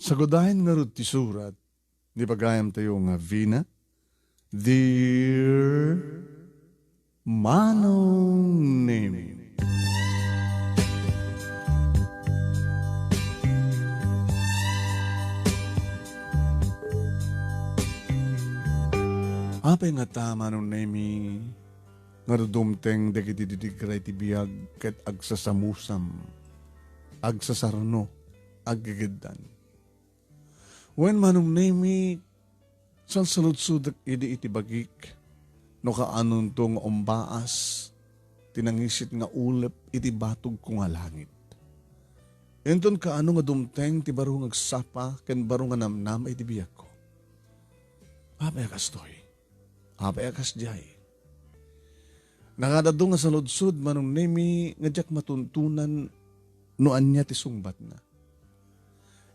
Sagodahin nga rin ti surat, di pagayam tayo nga Vina, Dear Manong Nemy. Apay nga ta, Manong Nemy, nga dumteng dagitidigray ti biyag ket agsasamusam, agsasarno, aggigidan. When Manong Nemy, sal saludsudak idi iti bagik, no kaanon to nga umbaas, tinangisit nga ulep iti batog ko nga langit. Enton kaano nga dumteng ti baro nga agsapa, ken baro nga namnama iti biyag ko. Apay akastoy, apay akasjay. Nakadado nga sa ludsud, Manong Nemy, nga diyak matuntunan no anya ti sungbat na.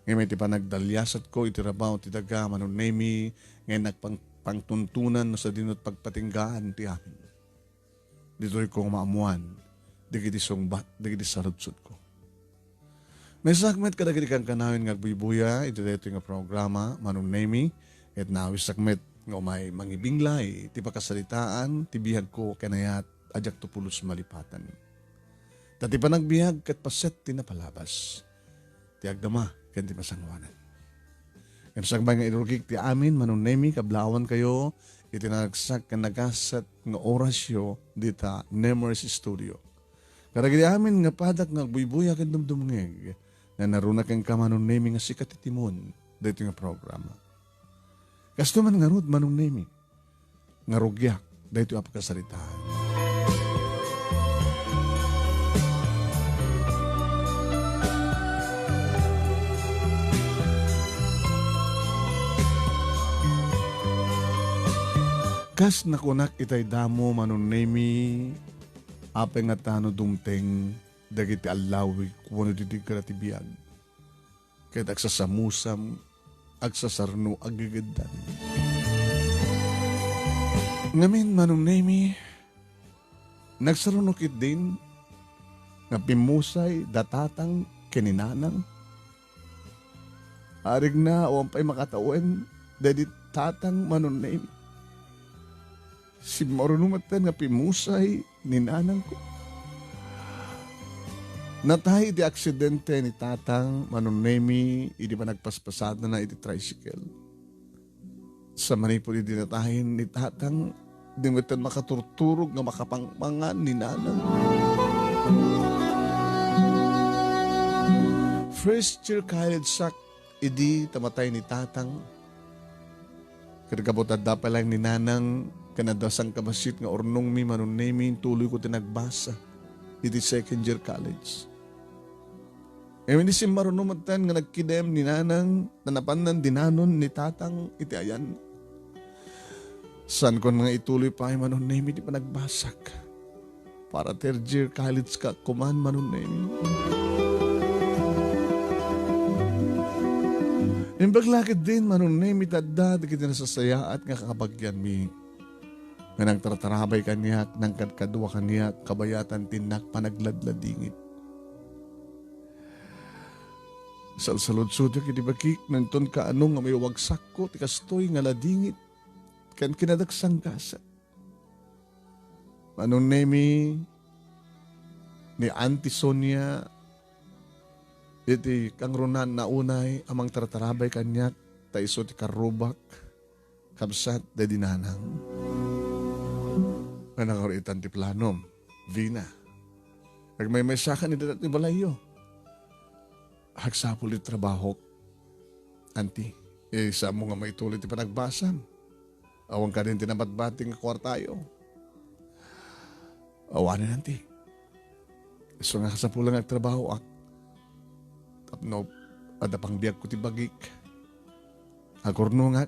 Ngayon may ti panagdalyasat ko, iti rabaw ti daga, Manong Nemy, ngayon nagpangtuntunan no sa dinot pagpatinggaan ti amin. Dito'y kong maamuan, digiti sungbat, digiti sa ludsud ko. May sakmet kadagiti kang kanawin nga agbuibuya, iti dito nga programa, Manong Nemy, at nawis sakmet nga umay mangibinglay, ti pakasalitaan, ti bihag ko, kanayat, ajak tupulos malipatan. Dati pa nagbihag, kat paset, ti napalabas. Ti agdama, ken ti masangwanan. Ken sagbay nga irugik, ti amin, Manong Nemy, kablawan kayo, iti nagsak, kan nagasat, nga orasyo, dita, Nemars studio. Karagiti amin, nga padak, nga buybuya, ken dumdumngeg, na narunak ang ka, Manong Nemy, nga sikat itimon, dito nga programa. Kasto man nga rod, Manong Nemy, nga rugyak, dahito apakasalitaan. Kas nakunak itay damo, Manong Nemy, apay nga tano dumteng, dagiti alawi, kuwano didig karatibiyag. Kahit agsasamusam, agsasarno, agigidan. Ngamin, Manong Nemy, nagsarunokit din, nga pimusay, datatang, kininanang. Arig na, o ampay makatawen, dadi tatang, Manong Nemy. Si marunumatan nga pimusay, ninanang ko. Natay di aksidente ni tatang, Manong Nemy, hindi pa nagpaspasada na iti tricycle. Sa manipuli di natahin ni tatang, di mo ito makaturturog nga makapangmangan ni nanang. First year college sak, idi tamatay ni tatang. Kadagabotad da pa lang ni nanang, kanadasang kabasit nga ornong mi, Manong Nemy, tuloy ko tinagbasa. Iti second year college. Hindi si marunumatan nga nagkidem ni nanang, nanapanan dinanon ni tatang iti ayan. San ko nga ituloy pa ay, Manong Nemy, di pa nagbasak. Para third year college ka, kuman, Manong Nemy. Imbaglakit din, Manong Nemy, tadda, di kita nasasayaat nga kakabagyan mi. Nga nang tartarabay kanyak, nang kadkadwa kanyak, kabayatan tinak, panagladladingit. Salsalod-sod iti bakik, nanton ka anong nga may wagsak ko, tikastoy nga ladingit, kan kinadagsang kasa. Manong Nemy, ni Auntie Sonia, iti kang runan na unay, amang tartarabay kanyak, taiso ti karubak, kabsat, dadinanang. Nanakaritan ti planom, Vina. Nagmay sakan ni dadat ni balayo. Hagsapul di trabaho, Auntie. Isa mo nga may tuloy ti panagbasam. Awang ka din tinabat-bating nga kwartayo. Awanin, Auntie. So nga kasapulang nagtrabaho ak. Tapno, adapang biyag ko ti bagik. Agorno nga.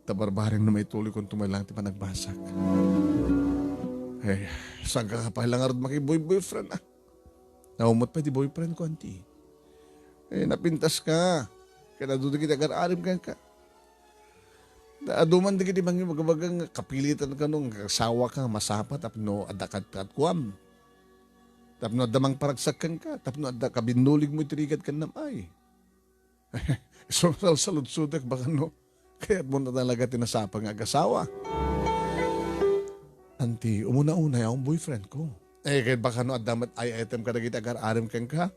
Tabarbaring na may tuloy kung tumalang ti panagbasak. Eh, saan ka kapahilang arod makiboy-boyfriend ah? Naumot pa ti boyfriend ko, Auntie. Eh, napintas ka. Kaya nadudo kita agar-arim ka. Aduman di kita mangi magabagang kapilitan ka nung kasawa ka, masapa, tapno adakat kuam. Tapno adamang paragsakan ka, tapno adda kabindulig mo itirigat ka namay. So, salud-sudak baka no. Kaya mo na talaga tinasapang ag-asawa. Anti, umuna-una yung boyfriend ko. Eh, kaya baka no, at damat ay-item ka na kita agar-arim kang ka.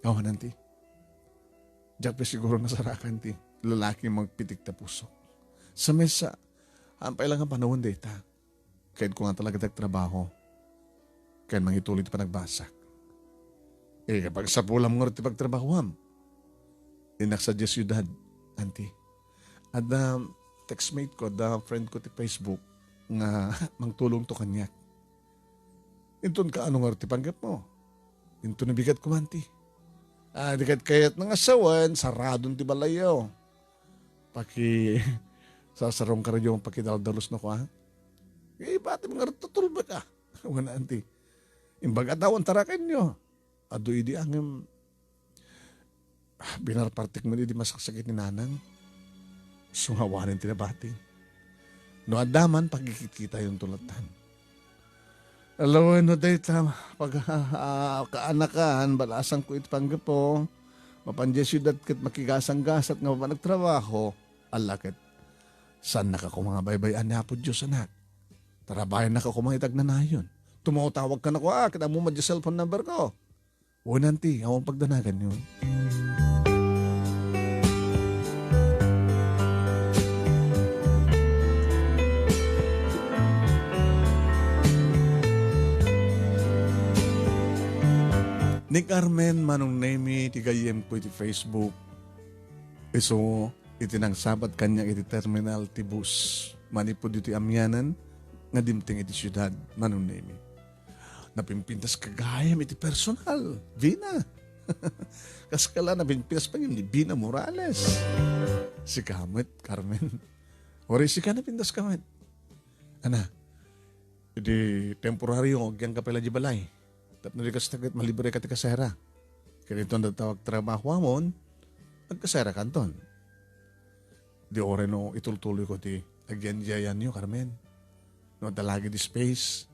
Kawan, anti. Diyak pa siguro nasarakan, ti. Lalaki magpitik na puso. Sa mesa, hampay lang ang panahon data. Kaya ko nga talaga nagtrabaho. Kaya mangituloy pa nagbasak. Eh, kapag sa pulam nga rin pagtrabahoam, inaksadya siyudad, auntie. At textmate ko, friend ko ti Facebook, nga mangtulong to kanyak. Inton ka ano nga rin panggap mo? Inton nabigat ko, auntie. Di kayat ng asawan, saradon ti balayaw. Sasarong ka rin yung pakidaldalos na ko, ha? Eh, bati mga rin tutulba ka? Wana, auntie. Imbaga tawon tarakan nyo. Ado idi ang binarpartik mo di masaksakit ni nanang. Sungawanin tinabating. No adaman pagkikita yung tulatan. Alawan no data pag kaanakan balasan ko itpanggap po. Mapandya siyudad kat makigasang-gasat nga pa nagtrabaho. Alakit. San naka ko mga baybayan na po Diyos anak. Tarabayan naka ko mga itag na nayon. Tumawag ka na ko kita mo madya cellphone number ko. O nanti, awang pagdanagan yun. Ni Carmen Manong Nemy, tigayem ko iti Facebook. Iso, iti nang sabat kanya iti terminal ti bus. Manipod iti amyanan, nga dimting iti syudad, Manong Nemy. Napimpintas kagayam iti personal. Vina. Kaskala napimpintas pa yun ni Vina Morales. Si Kamet, Carmen. Ori si ka napintas Kamet. Ana, iti temporaryo, gyang kapela di balay. Tapos na di kastagat, malibre ka ti kasera. Kaya ito natawag trabaho amon, agkasera kanton. Di ore no, itultuloy ko ti agyan-jayan nyo, Carmen. No, dalagi di space.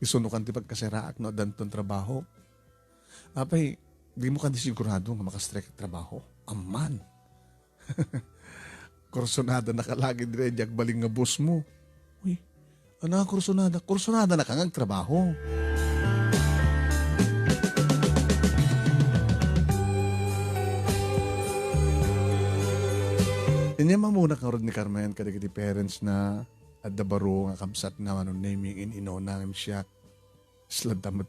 Isunukan ti pagkaseraak no danton trabaho. Apay, di mo ka di sigurado nga makastrike trabaho. Aman. Kursonada nakalagi dire jak baling nga boss mo. Uy, ana kursonada? Kursonada na kang trabaho. Inya mamuna ka rin ni Carmen kadagiti parents na at dabaro nga kamsat nga Manong Nemy in inonangim siya. Sladamat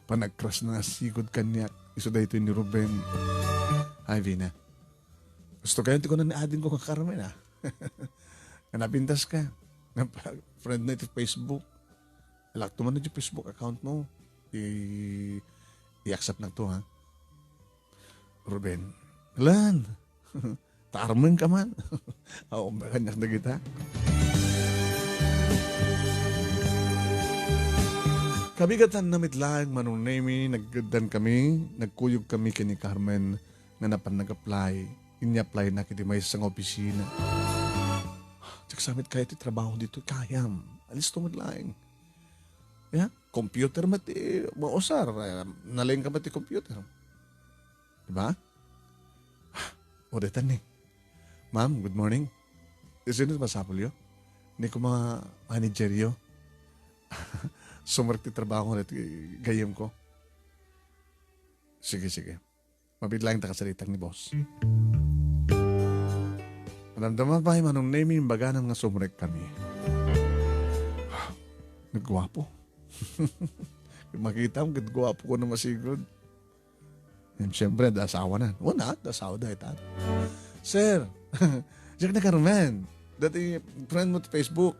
panagkras na sigod kanyak. Iso da ito ni Ruben. Ay, Vina. Gusto kayo, ko na ni-addin ko ka Carmen, ha? Napintas ka. Friend na ito Facebook. Alakto man na yung Facebook account mo. I-accept na to, ha? Ruben. Lan. Tarmen ka man. Oo, kanyak na kita. Kabigatan na mitlang Manong Nemy, naggadan kami, nagkuyog kami kini Carmen nga napan nag-apply. In-apply na kiti may isang opisina. Tsak kaya iti trabaho dito, kayam. Alis to mitlang. Yeah? Computer mati, mausar. Nalaing ka mati computer. Diba? Udetan ni. Ma'am, good morning. Isinit masapulyo? Ni ko mga manageryo. Sumarti trabaho na gayam ko. Sige. Mabiglang takasalitang ni boss. Maramdaman pa Manong Nemy, baganan nga sumrek kami. Nagwapo. Makita mo, gwapo ko na masigod. And syempre, dasawa na. Wala, dasawa dahil tat. Sir, Jack na Carmen. Dati friend mo sa Facebook.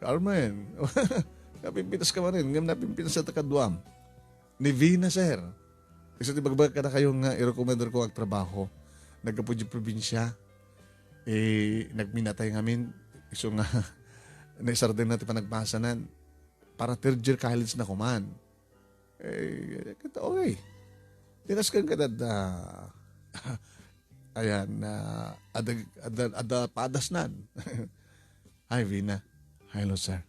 Carmen. Napimpitas ka man rin. Ngayon napimpitas sa takaduam. Ni Vina, sir. Isa tibagbaga ka na kayong i-recommender ko ang trabaho. Nagkapudyo probinsya. Nagminatay ngamin. Iso nga, naisar din natin pa nagpasanan. Para third year college na kuman. Kita, okay. Tinas kang kadad ayan, ada padasnan. Hi, Vina. Hello, sir.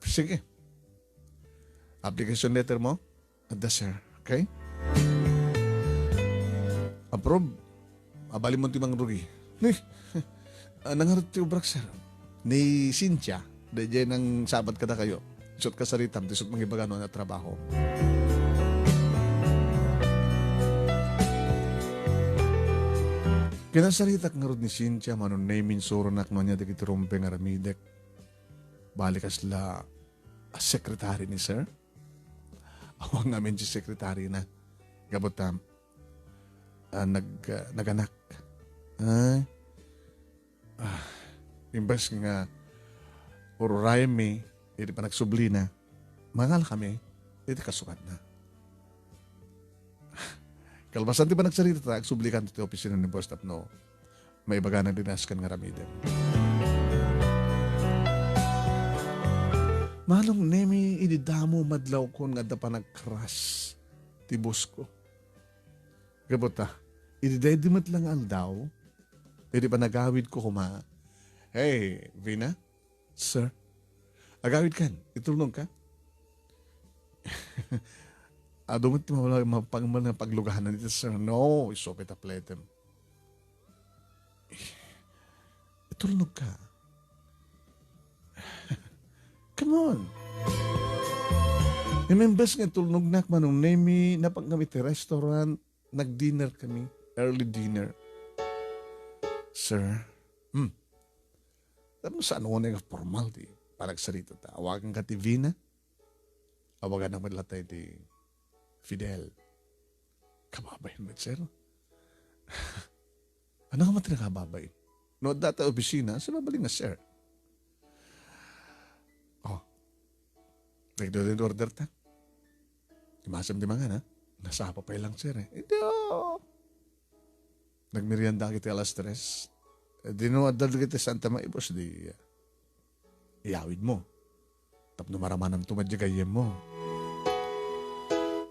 Sige. Application letter mo? Ada, sir. Okay? Approve. Abali mo timang rugi. Nangarot ti ubrak, sir. Ni Cynthia. Dahil ng sabat kada kayo. Isot ka sa ritam. Isot mangibagano na trabaho. Kinasaritak nga ni Cynthia. Manong Nemy soronak no niya. Dikiti rumpe nga ramidek. Balikas la sekretary ni sir. Awang namin si sekretary na. Gabutam. Naganak. Ay. Imbes nga puro rayme, hindi pa nagsubli na. Mangal kami, hindi kasukat na. Kalbasan di pa nagsarita ta, agsubli kan ito opisina ni Boss Tapno. May ibaga na dinaskan nga ramiden. Manong Nemy, ididamo madlaw ko nga da pa nagkras ti boss ko. Gabota, ididedimat lang aldaw, hindi pa nagawid ko kuma. Hey, Vina? Sir? Agawid kan? Itulong ka? Dumit mo wala paglugahan nito, sir. No, isopit a pletem. Itulong ka? Come on. Remembers nga tulnog na Manong Nemy na pag kami ti restaurant, nag-dinner kami, early dinner. Sir, tapos saan ko na yung formal di panagsarita ta. Awagan ka ti Vina, awagan naman latay ti Fidel. Kababay mo, sir. Ano ka matira kababay? No, data opisina, sa babaling nga, sir. Oh, nagdo-din order ta. Imasam di mga na. Nasapa pa lang, sir. Ito. Nagmerienda kita alas 3. Di no, adal kita Santa Maibos, di iyawid mo. Tapno maramanam tumadyagayem mo.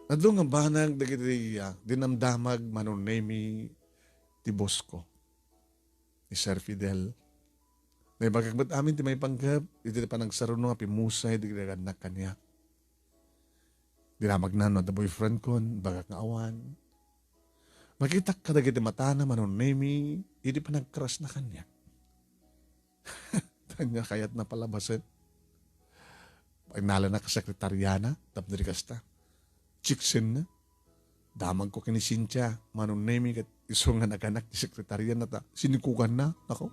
Adlo nga banag, di dinamdamag Manong Nemy ti boss ko. Ni Sir Fidel. Na ibagagbat amin ti may panggap, iti pa nagsarunong apimusay, di kinagandak kanya. Dinamag na no, the boyfriend ko, bagak nga awan. Makita ka na giti mata na Manong Nemy, hindi pa nag-crush na kanya. Tanya kayat na palabasin. Pag nala na kasekretaryana, tapdiri kasta. Chiksin na. Damag ko kini Cynthia, Manong Nemy, kat iso nga naganak ni sekretaryan na ta. Sinikukan na, ako.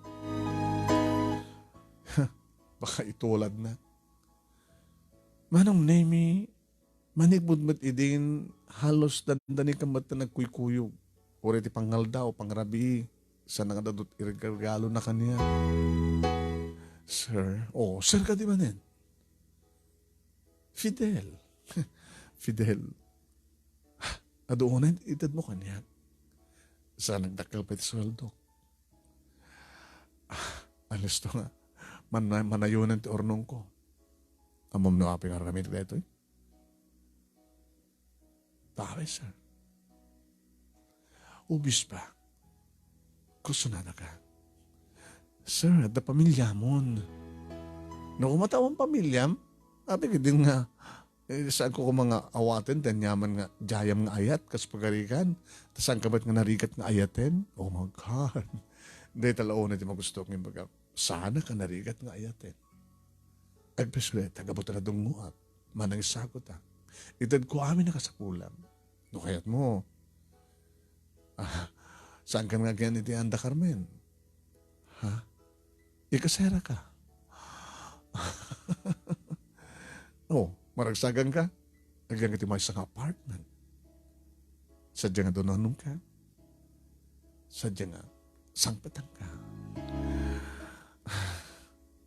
Baka itulad na. Manong Nemy, manigbudmat idin, halos dandani kamat na nagkuykuyog. Uri ti pangal daw, pangrabi, sa nangadadot irregalo na kanya. Sir, sir ka di ba nin? Fidel. Fidel. Adoon na itad mo kanya. Sa nagdakal pa iti sweldo. Alas to nga. Manayunan ti ornong ko. Amom no aping aramit ka ito eh. Bakit, sir? Ubis pa. Gusto na ka. Sir, at na pamilya mo. No, kumatawang pamilyam. Abi din nga, saan ko mga awaten, danyaman nga, jayam nga ayat, kas pagarikan. Saan ka ba't nga narikat nga ayaten? Oh my God. Hindi talao na di magusto ng baga. Sana ka narikat nga ayaten. Agpeswe, tagabot na dunguat. Manang isagot ha. Itad ko amin na kasapulam. No kayat mo. Saan ka nga ganyan iti Anda Carmen? Ha? Ikasera ka. Maragsagan ka. Nagyang iti may isang apartment. Sadya nga doon ka. Sadya nga sangpatang ka.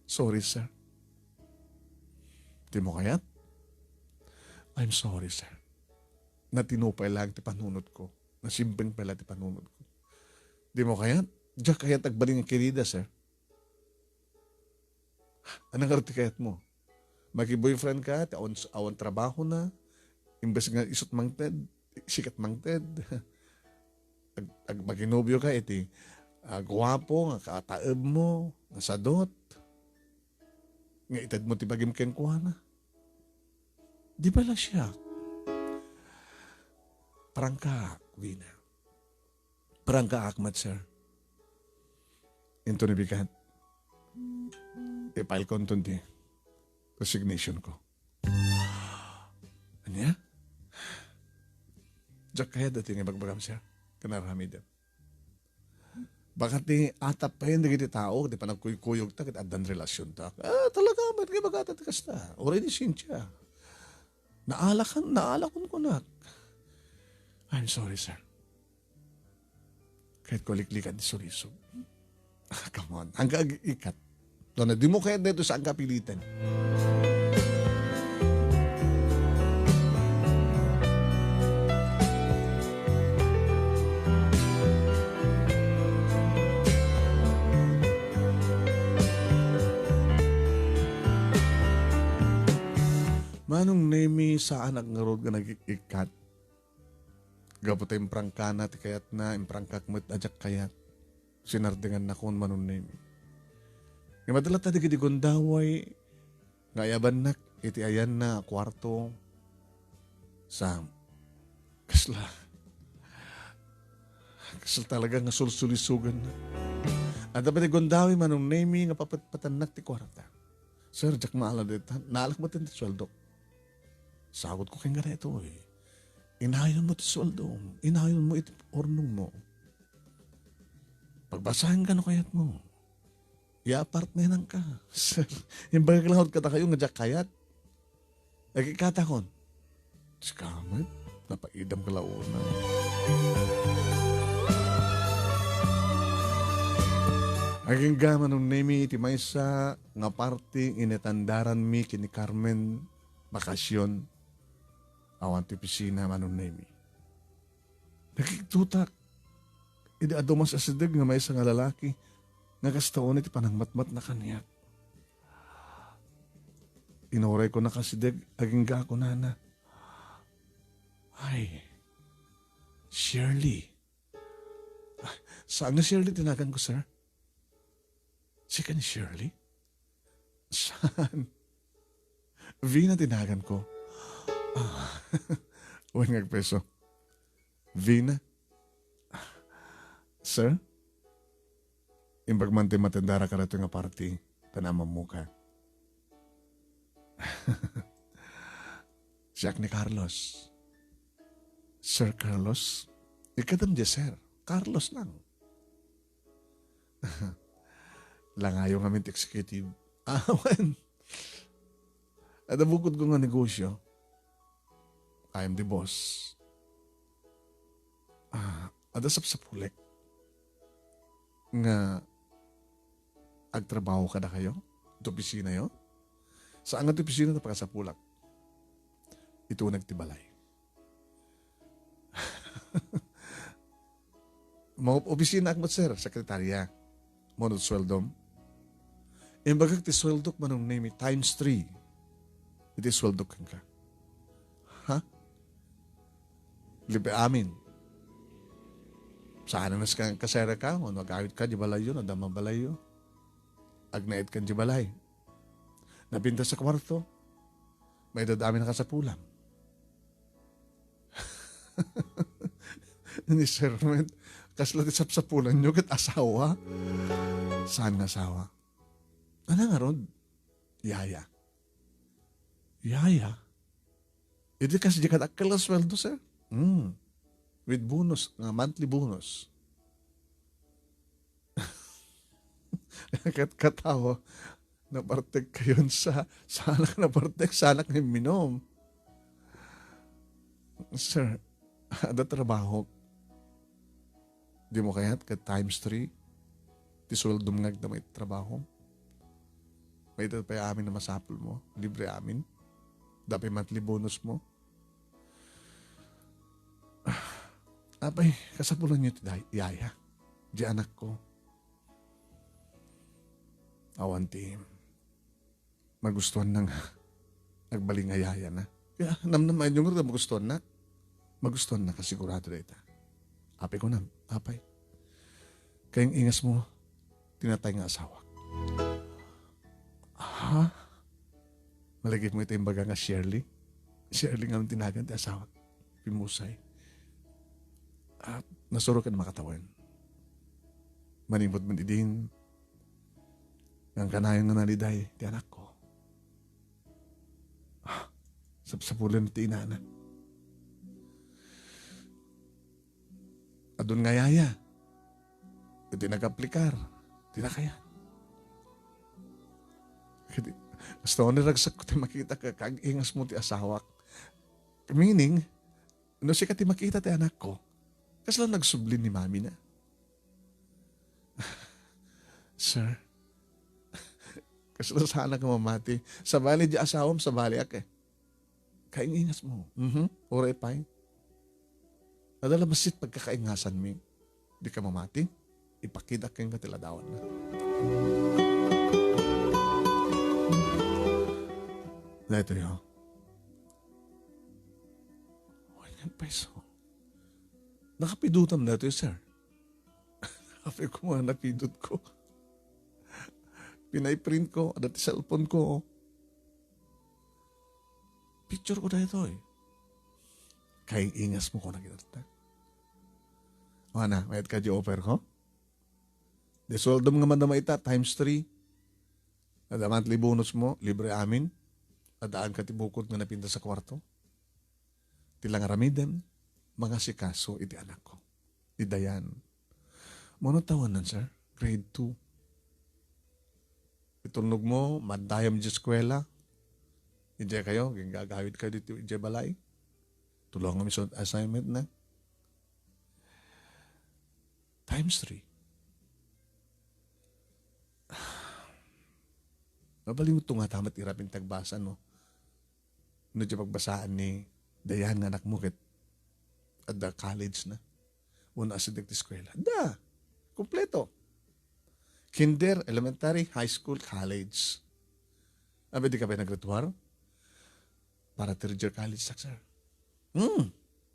Sorry, sir. Di mo kayat? I'm sorry, sir. Natinupay lang ti panunod ko. Nasimbeng pala ti panunod ko. Di mo kayat? Diyan kayat agbaling ang kirida, sir. Anong arti kayat mo? Maki-boyfriend ka, awan trabaho na, imbes nga isot mang ted, sikat mang ted. Maginobyo ka, iti guwapo, nga kataeb mo, nga sadot. Nga itad mo ti bagim kenkwana. Di ba siya? Parang ka, Vina. Prangka akmat, sir. Into nibigat. I-file ko di resignation ko. Anya? Diyak kaya dati nga bagbagam, sir. Kanarami din. Bakit ni atap pa yun, di tao, di pa nagkuyog ta, adan relasyon ta. Talaga, ba't kayo magkatati kasta? Already siya. Naalakon ko na. I'm sorry, sir. Kahit ko liklikan di suriso. Come on, hanggang ikat. Doon na, di mo kaya dito sa ang kapilitan. Manong Nemy saan ang ngarod ka nag-ikat? Gapot yung prangkana, ti kayat na, yung prangkakmet, ajak kayat. Sinardingan na kung Manong Nemy. Nga madalat na di gondaway, nga ayaban nak, iti ayan na, kwarto, sa kasla talaga nga sulsulisugan na. At dapat di gondaway Manong Nemy, nga papatanak ti kwarta. Sir, jak maala dito, naalak mo tin ti sweldo. Sagot ko kay nga ito eh. Inayon mo iti sweldo, inayon mo iti ornong mo. Pagbasahin ka no kayat mo. I-apartmenan ka. Sir, yung bagay ka kayo nga dyak kayat. Nagkikatakon. Skamit, napaidam ka launa. Aging gaman ng Nemy iti maysa nga parting inetandaran mi kini Carmen bakasyon. Awan ti pisina Manong Nemy. Nakikitutak. Idi adumas asidig nga maysa nga lalaki. Nga kastaon iti panangmatmat na kaniyat. Inoray ko na kasidig, aging ga ako nana. Ay, Shirley. Saan na Shirley tinagan ko, sir? Si ka ni Shirley? Saan? Vina tinagan ko. Huwag ngagpeso. Vina? Sir? Imbag man matendara ka rito nga party, tanamang muka. Siyak ni Carlos. Sir Carlos? Ikadam di sir. Carlos lang. Langayo nga mint executive. Awan. At abukod ko nga negosyo. I am the boss. Adasap sa pulik. Nga agtrabaho ka na kayo? Ito opisina yun? Saan nga ito opisina na pagkasapulak? Ito nagtibalay. Mga opisina akmat sir, sekretarya. Monod sweldom. Imbagag ti sweldok Manong Nemy times 3. Iti sweldok ka. Ha? Libe amin. Saan na kang kasera ka? O nag-awit ka, di balayo, nadama balayo. Agnait kan di balay. Napinta sa kwarto. May dadami na kasapulam. Ni Sir Ment, kasla ti sapsapulan nyo kat asawa. Saan nga asawa? Ano nga rod? Yaya. Yaya? Hindi kasi di katakal ka sweldo, sir. With bonus, monthly bonus. Katawa, napartek kayon sa anak napartek, sa anak ni minom. Sir, ada trabaho. Di mo kaya't ka times 3. Ti sweldo nga na may trabaho. May dito pa amin na masapol mo. Libre amin. Dapat monthly bonus mo. Apay, kasapulan niyo ti yaya. Di anak ko. Awanti. Magustuhan nang nagbaling ayaya na. Kaya namnaman yung nga magustuhan na. Magustuhan na kasigurado dito. Apay ko na. Apay. Kayang ingas mo, tinatay nga asawa. Ha? Malagit mo ito yung baga nga Shirley. Shirley nga tinagan ti asawa. Pimusay. At nasuro ka na makatawan. manibot man idin, ang kanayon nga naliday, ti anak ko. Sapsapulan ti inana. Adun nga yaya, iti nag-aplikar, ti na kaya. Gusto ko niragsak ko ti makita ka, kag-ingas mo ti asawak. Meaning, no siya ti makita ti anak ko, kasi lang nagsublin ni mami na. Sir, kasi lang sana ka mamati. Sa bali di asawam, sa bali ak eh. Kaingingas mo. Oray pa'y. Nadala masit pagkakaingasan mi. Di ka mamati, ipakita kang katiladawan na. Na ito yun. 1 peso. Nakapidutam na ito sir. Sabi ko mga napidot ko. Pinay-print ko, at cellphone ko. Picture ko na ito eh. Kaya ingas mo ko na kinarta. O na, mayat ka di offer ko? De sweldo nga man na maita, times 3. At monthly bonus mo, libre amin. At daan ka tibukod nga napinta sa kwarto. Tilang aramiden, mga sikaso, iti anak ko. Idayan. Mono tawanan, sir? Grade 2. Itunog mo, mandayam di eskwela. Hindi kayo, gagawid kayo dito, hindi balay. Tulungan kami sa assignment na. Times 3. Mabaling ito nga tamat irapin tagbasa, no? No, di pagbasaan ni Dayan nga anak mo at the college na. Una sa dito eskwela. Da! Kompleto. Kinder, elementary, high school, college. Abi di ka ba nagretuar? Para third-year college, sir.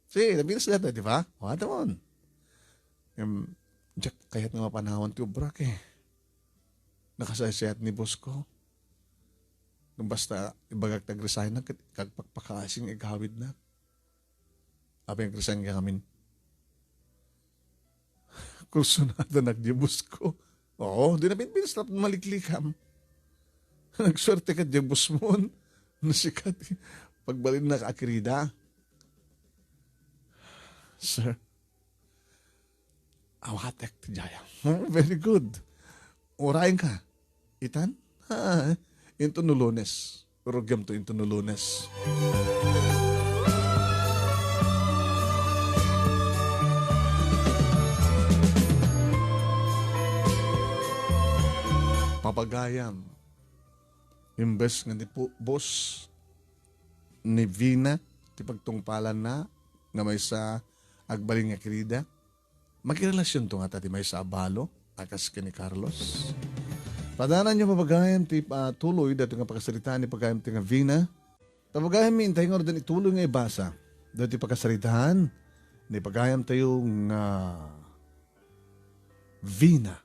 Sige, nabinas na ito, di ba? O, ito mo. Jack, kaya't nga mapanahon ti ubrak eh. Nakasayasayat ni boss ko. Nung basta ibagag tag-resign na, kagpakpakasing igawid na. Abi ang resign ka kami. Kursunada nagdibus ko. Oo, di na pinpinas na maliklikam. Nagswerte ka dibus mo. Nasikat. Pagbalin na kaakirida. Sir, awatek ti jaya. Very good. Urayin ka. Itan? Into no Lunes. Program to into no Lunes. Papagayam. Imbes nga ni boss ni Vina, ti pagtungpalan na, nga may sa agbaling nga kirida. Magkirelasyon to nga tati may sa abalo, akas ka ni Carlos. Padanan niyo papagayam ti tuloy dato nga pagkasalitaan ni pagayam ti nga Vina. Tapagayam mi intay nga rin ituloy nga ibasa. Dato pagkasalitaan ni pagayam tayo nga Vina.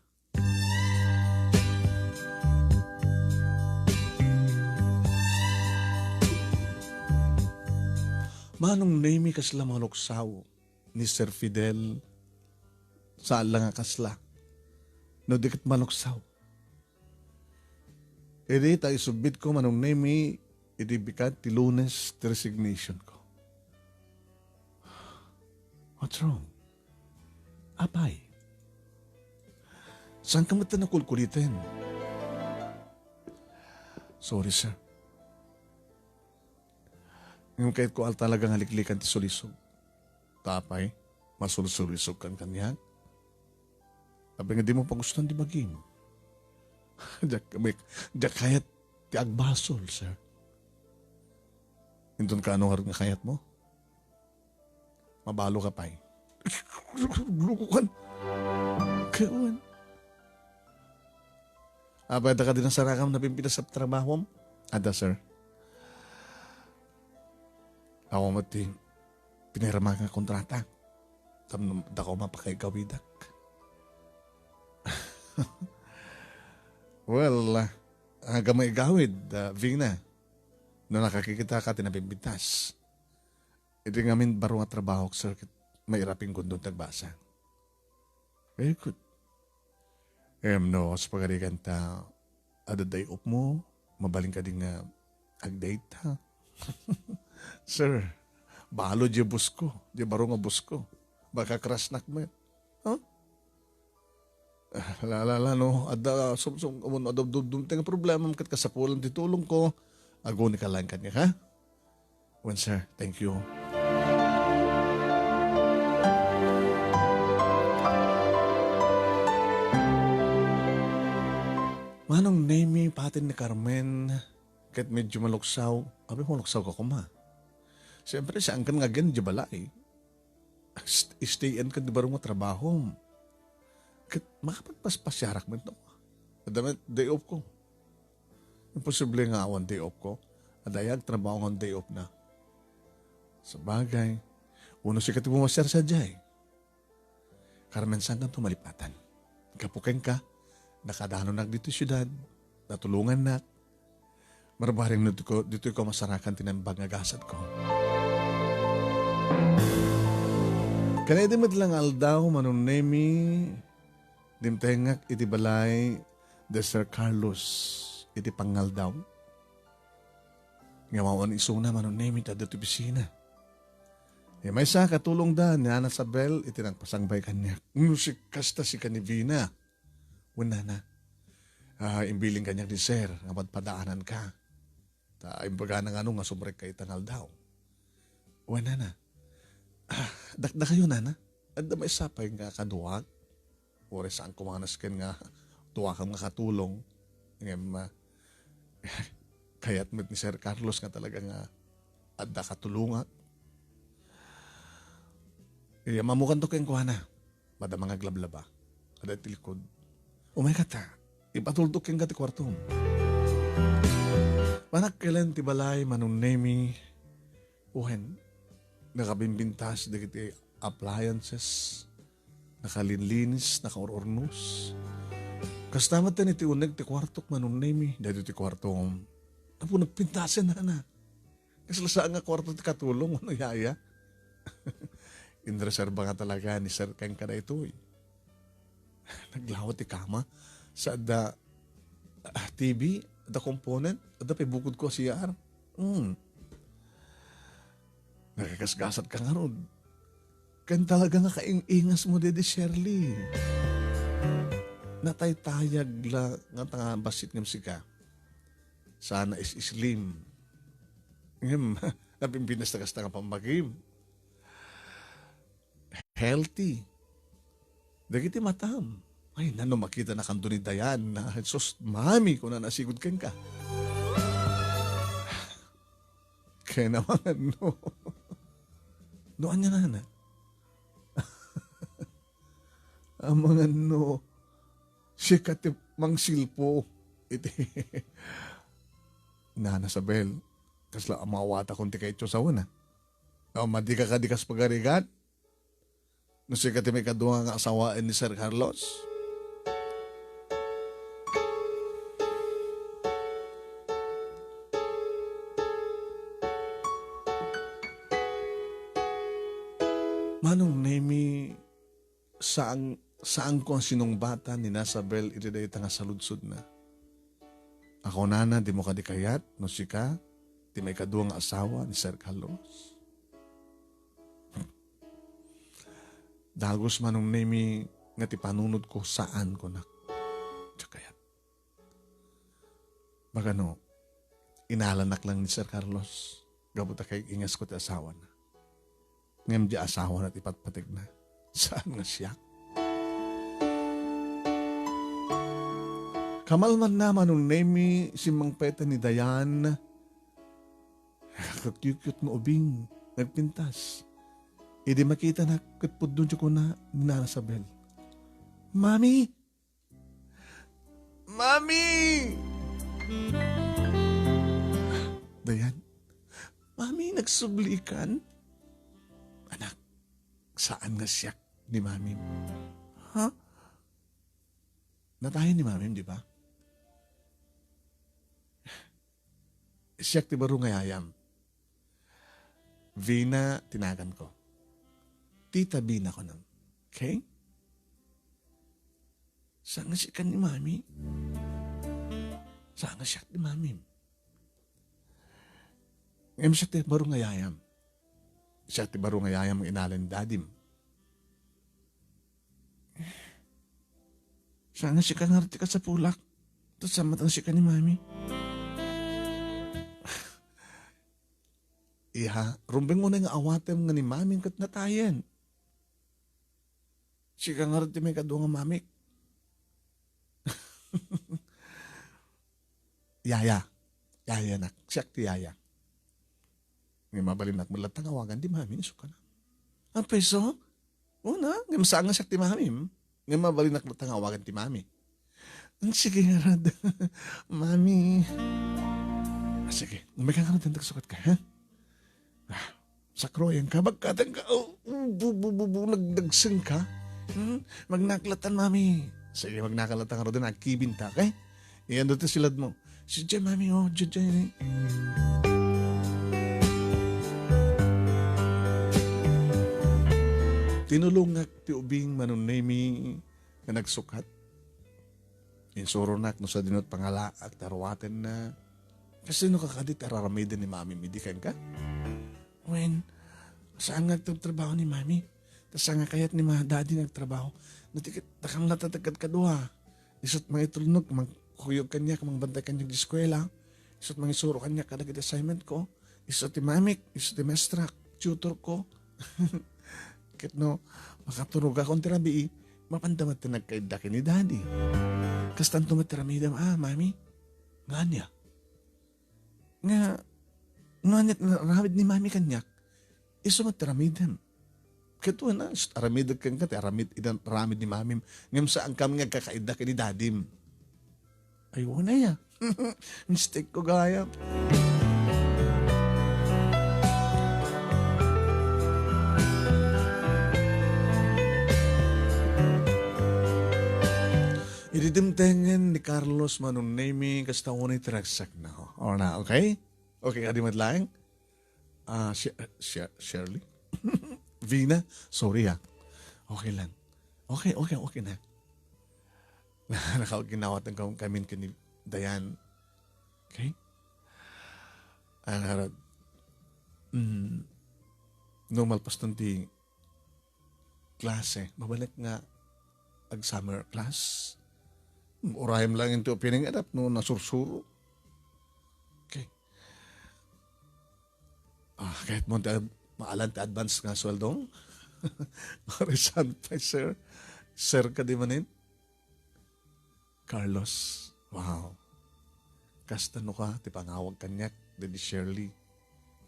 Manong Nemy kasla mga luksaw ni Sir Fidel sa lang nga kasla. No dikit manuksaw. Edi tayo submit ko Manong Nemy, edi bikat ti Lunes ti resignation ko. What's wrong? Apay. Saan ka mata nakulkulitin? Sorry, sir. Ngayon kahit ko talagang haliklikan ti sulisog. Tapay, masulisulisog kan kanyan. Sabi nga di mo pagustan di maging. Diyak kayat ti agbasol, sir. Indon ka anong nga kayat mo? Mabalo ka pa'y. Lukukan. Kawan. Pwede ka din ang sarakam na pimpinas sa trabaho mo? Ada, sir. Ako mati, pinirama nga kontrata. Dako mapakaigawidak. Well, hanggang may gawid, Vina. No nakakikita ka, tinabimbitas. Ito nga min baro nga trabaho, sir. May iraping kundong tagbasa. Very good. No, sa pagkarigan ta, ada day up mo, mabaling ka din nga ag-date ha. Sir, balo di bus ko, di baro nga bus ko. Baka crush nak mo. Huh? Lala no, ada sum umon ada dum teng problema kat kasapulan titulong ko. Ago ni kalang kanya ha. Wen sir, thank you. Manong Nemy, patin ni Carmen, kahit medyo maluksaw, abi mo maluksaw ka kuma. Siyempre, saan ka nga gan, di balay. Stay-in ka di ba rin mo trabaho. Kahit makapagpaspasyarak mo ito. Adamit, day off ko. Imposible nga awan day off ko. Adayag, trabaho ng day off na. Sa bagay, uno si kati bumasyar sa jay. Carmen, saan ka tumalipatan? Kapukin ka. Nakadano na dito syudad, natulungan na. Marbaring dito ko masarakan tinambag nga gasat ko. Kanay di lang aldaw, Manong Nemy, dimtengak iti balay, de Sir Carlos, iti pangaldaw. Nga mawan isuna, Manong Nemy, tada ito pisina. May sa katulong da, ni Ana Sabel, iti nang pasangbay kanya. Musik kasta si kani Vina. Wala na. Imbiling kanya ni Sir, nga padaanan ka. Imbaga na nga nga subrek kay tangal daw. Wala na. Dakda kayo na. Adda may sapay nga kaduwag. Ore saan kumanas ken nga tuwa kang makatulong. Kaya't met ni Sir Carlos nga talaga nga adda katulungan. Mamukan to keng kuha na. Bada mga glablaba. Ada tilikod. Umay kata, ipatultok yung kati kwartom. Manak kailan tibalay, Manong Nemy, uhen, nakabimbintas, dagiti appliances, nakalinlinis, nakaururnos. Kastamat na iti uneg ti kwartok, Manong Nemy, dahil ti kwartom, apo nagpintasin na. Kaslasaan nga kwarto ti katulong, ano yaya? Inreserba nga talaga ni Sir Kang kada ito eh. Naglawat ti kama sa da TV, da component, da pibukod ko CR. Nakagasgasat ka nga ron. Kan talaga nga kaingas mo de Shirley. Natay-tayag la nga tanga basit ngam sika. Sana is slim. Ngam, napimpinas na kasta nga pambagim. Healthy. Dagiti matam. Ay, nano makita na kanto ni Dayan na sos, mami, kung na nasigod ken ka. Kaya naman, no. Noan niya na. Ang mga no, sikat mang silpo. Iti. Nana Sabel, kasla amawata kung ti kayo sa una. Madi ka kadikas pagarigat. Nasi ka may kaduha nga asawaan ni Sir Carlos. Manong Nemy, saan ko ang sinungbatan ni Nasabel iti dahi nga saludsod na. Ako nana, di mo kadikayat, no si ka, di may kaduha nga asawa ni Sir Carlos. Dagos Manong Nemy nga ti panunod ko saan ko na. Tsakayat. Magano, inalanak lang ni Sir Carlos. Gabuta kay ingas ko ti asawa na. Ngam di asawa na ti patpatig na. Saan nga siya? Kamalman na Manong Nemy si Mang Peta ni Dayan. Kakyut mo ubing. Nagpintas. Hindi makita na katpudun ko na Nasabel. Mami! Mami! Dayan, Mami, nagsublikan? Anak, saan nga siya ni Mami? Ha? Natayin ni Mami, di ba? Siya ti baro ngayayam. Vina, tinagan ko. Tita Vina ko nang. Okay? Saan nga siya ka ni mami? Saan nga siya ni mami? Ngayon siya ti baro ngayayam. Siya ti baro ngayayam ang inalan dadim. Saan nga siya ka ngarti ka sa pulak? Tapos sa matang siya ka ni mami. Iha, rumbeng mo na nga awatem nga ni mami kat natayan. Siya ka ngarti may kadunga mami. Yaya. Yaya nak. Siya ti yaya. Ngayon mabalinak mo latang awagan di mami. Iso ka na. Ang peso? Una, ngayon saan nga siya ti mami? Ngayon mabalinak latang awagan ti mami. Ang sige nga rad. Mami. Sige, umay ka nga rad. Nagsukat ka, ha? Sakroyan ka. Magkatang ka. Nagdagsang ka. Magnaklatan, mami. Sige, magnakalatan ka rin. Nagkibinta, okay? Iyan doon silad mo. Si Jay, mami, oh. Jay. Tinulungak ti ubing Manong Nemy na nagsukat. Insuro nak no sa dinot pangala at tarwaten na. Kasi no kakadit araramidin ni mami, midikan ka? When, saan nga trabaho ni mami? Saan nga kayat ni mga daddy nagtrabaho? Natikit, takang natatagad ka doha. Isot mga itulnog, kuyog kanya, kamang bantay kanya di eskwela. Isot mga isuro kanya, kadagad assignment ko. Isot ti mamik, isot ti mestrak, tutor ko. Kit no, makatunog akong tirabi, mapandamat na nagkaidaki ni daddy. Kastan tumatiramidam, mami, nga niya. Nga niya, naramid ni mami kanyak, iso matiramidam. Kito na, aramid kang kati, aramid ni mami. Ngayon saan kami nga kakaidaki ni dadim. Ayaw na ya. Mistake ko gaya. Ididimtengen ni Carlos Manong Nemy kasta unay tragsak na ho. O na, okay? Okay, kadimat lang? Shirley? Vina? Sorry ha. Okay lang. Okay na. Nakawag kami ni Dayan. Okay? Harad. Normal pastanti klase. Mabalik nga ag summer class. Urayam lang ito pinangadap no nasursuro. Okay. Kahit mo maalan ta advance nga sweldong. Marisan pa, sir. Sir ka di manin? Carlos. Wow. Kasta no ka, ti pangawag kanyak, di Shirley.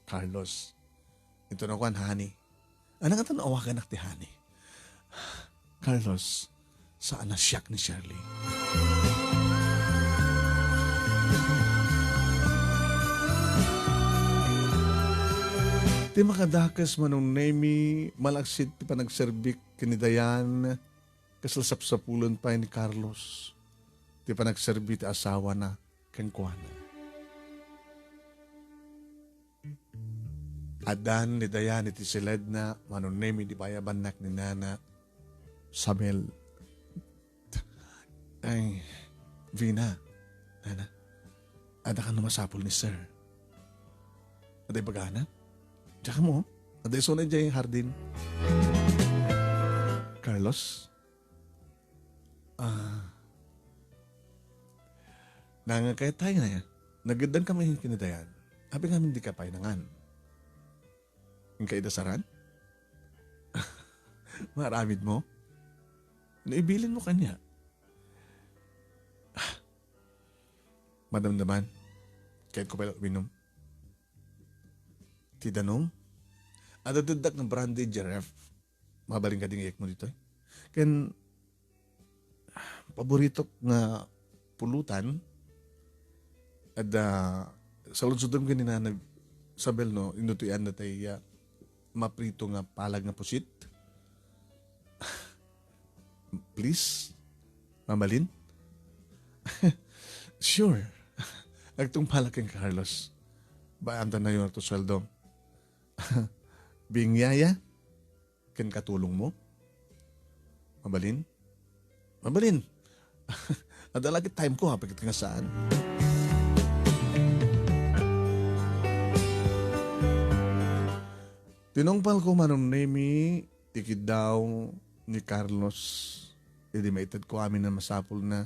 Carlos. Ito na ko ang honey. Ano nga ito awagan ak ti honey? Carlos, saan na siyak ni Shirley? Ti makadakas Manong Nemy, malaksit ti panagserbik kinidayan, kasalsapsapulon pa ni Carlos. Ti panagserbi ti asawa na kengkuana. Adan ni Dayan iti silad na Manong Nemy di payabanak ni Nana Sabel. Ay, Vina, Nana, ada ka namasapol ni Sir. Aday bagana? Tsaka mo, aday sunay dyan hardin. Carlos? Nangakaya tayo na yan. Nagadan kami kinadayan. Habi nga hindi ka painangan. Yung kaidasaran? Maramid mo? Naibilin mo kanya. Madamdaman, kahit ko pala uminom. Tidanom, adadadak ng brandy giraffe. Mabaling ka ding iyak mo dito eh. Ken, paborito nga pulutan, at sa lunsudom ka ni Nanay Sabel, no, inutuyan na tayo maprito nga palag nga pusit. Please, mamalin? Sure. Agtong palag kang Carlos. Baanta na yun ito sweldo. Bingyaya, ken katulong mo? Mabalin? Mabalin. At lagi time ko, hapagit nga saan. Tinongpal ko Manong Nemy, tikid daw ni Carlos. Hindi maitad ko amin na masapol na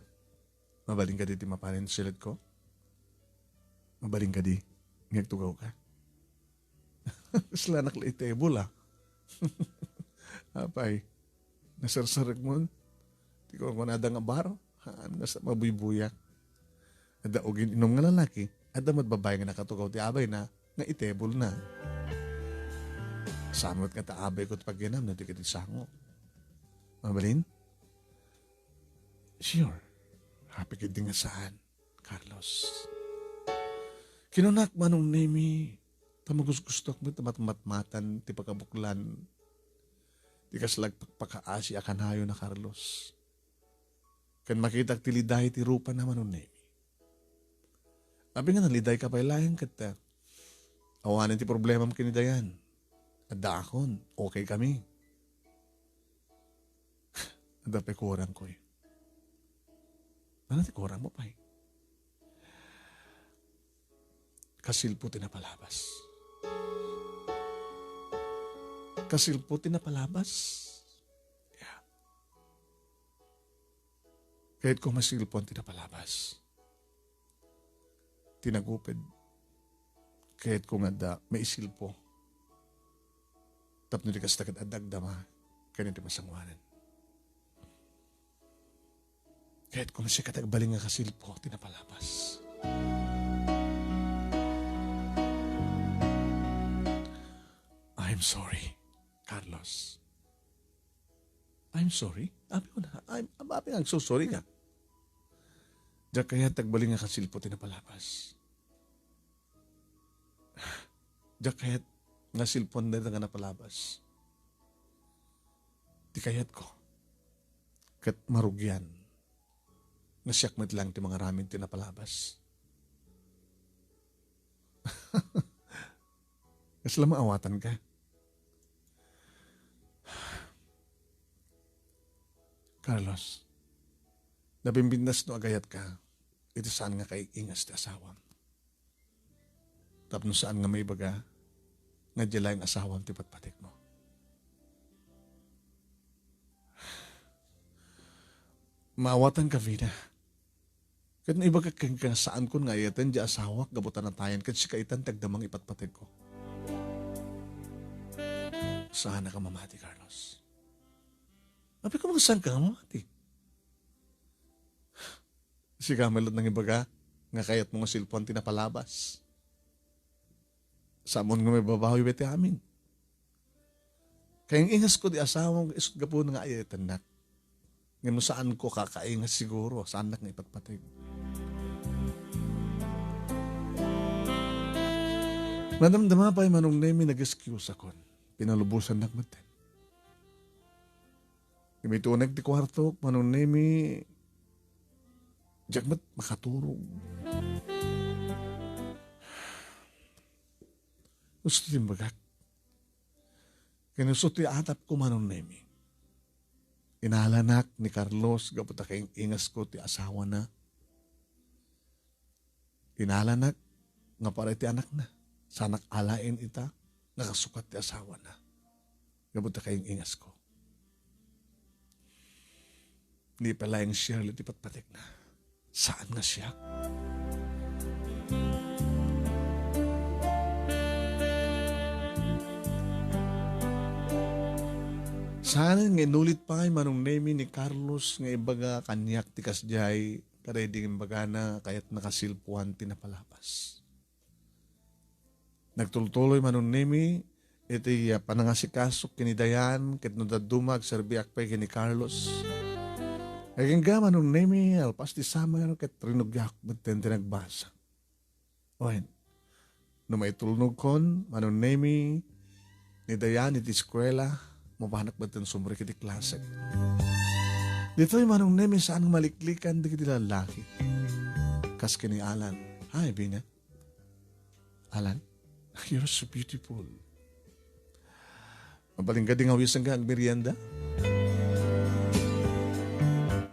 mabaling ka di ti mapanin silid ko. Mabaling ka di. Ngagtugaw ka. Sila naklaitable Apay. Nasarsarag mo. Di ko nada nga baro. Nasa mabuibuyak. Ada ogin inom nga lalaki. Ada madbabay nga nakatugaw ti abay na nga itable na. Samot ka taabay ko pag ginam na di ka sango. Mabalin? Sure. Happy ka din nga saan, Carlos. Kinunak Manong Nemy, tamagusgustok mo tamat-matmatan, ti pagkabuklan. Di ka slag pagpakaasi akan hayo na Carlos. Kan makita tiliday ti rupa na Manong Nemy. Abi nga naliday ka pa ilayan kata. Awanan ti problema mo kinidayan. Ada akon, okay kami. Ada pa kurang ko Ano ti kurang mo pa Kasilpo tinapalabas. Kasilpo tinapalabas. Yeah. Kahit kung masilpo ang tinapalabas. Tinagupid. Kahit kung ada, may isilpo. Tapno di kas takad adagdama, kanito masangwanan. Kahit kung siya katagbaling nga kasilpo, tinapalabas. I'm sorry, Carlos. I'm sorry? Abi ko na, abi nga, so sorry ka. Diyan kaya tagbaling nga kasilpo, tinapalabas. Diyan kaya nga silpon na nga napalabas. Di kayat ko. Kat marugyan. Nasyakmat lang ti mga ramin tinapalabas. Kasi lang maawatan ka. Carlos, nabimbindas no agayat ka. Ito saan nga kay ingas ti asawam. Tapno saan nga may baga, nga dyan ang asawang tipatpatik mo. Maawatan ka, Vina. Kat iba ka saan ko nga iyatan dyan asawak, gabutan na tayan, kat si kaitan tagdamang ipatpatik ko. Saan na ka mamati, Carlos? Abi ko mga saan ka mamati? Si kamalad ng ibaga, nga kayat mga silpon tinapalabas. Samon nga may babawi bete amin. Kayang ingas ko di asawang isot gapo nga ayatan nak. Ngayon saan ko kakaingas siguro, saan nak nga ipatpatig. Nadamdama pa yung Manong Nemy nag-excuse ako. Pinalubusan nak matin. May tunag di kwarto, Manong Nemy, jagmat makaturog. Gusto din bagak. Kinusot ti atap ko Manong Nemy. Inalanak ni Carlos, gaputa kayong ingas ko ti asawa na. Inalanak, nga para ti anak na. Sanak alain ita, nakasukat ti asawa na. Gaputa kayong ingas ko. Di pala yung Shirley ti patpatik na. Saan nga siya? Sana nga inulit pa yung Manong Nemy ni Carlos nga ibaga kanyak ti kasjay kareding imbaga na kayat nakasilpuan tinapalapas. Nagtultuloy Manong Nemy iti panangasikasok kinidayan ket no dadumag serbiak pa kini Carlos. Aging ga Manong Nemy alpas ti summer ket rinugyak beten tinagbasa. Ohen. No may tulnog kon Manong Nemy ni dayan iti eskwela mabahanak ba ito sumuri kiti klase. Dito yung Manong Nemy saan maliklikan di kiti lalaki. Kas kini Alan. Hi, Vina. Alan, you're so beautiful. Mabaling ka ding awisan ka ang merienda?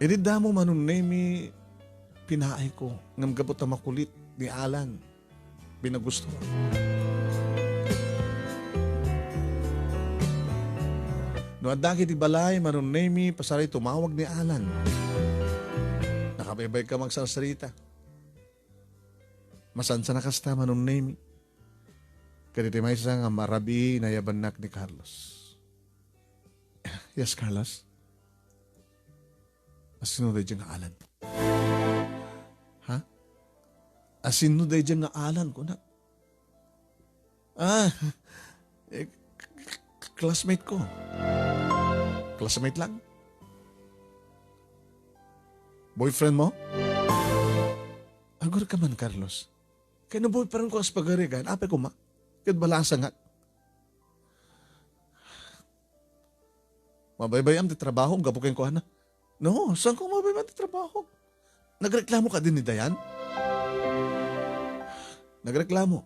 Idida mo Manong Nemy, pinaay ko. Ngam gabot na makulit ni Alan. Binagusto. No adagi di balay, Manong Nemy, pasaray tumawag ni Alan. Nakabaybay ka magsasarita. Masansa na kasta, Manong Nemy. Kaditimay sa nga marabi na yabanak ni Carlos. Yes, Carlos? Asino day dyan nga Alan? Ha? Asino day dyan nga Alan ko na? Classmate ko. Classmate lang? Boyfriend mo? Agur ka man, Carlos. Kaya na boyfriend ko as pagarigan, ape ko ma. Kaya balasa nga. Mabaybayam di trabaho, gabukin ko na. No, saan ko mabaybayam di trabaho? Nagreklamo ka din ni Dayan? Nagreklamo.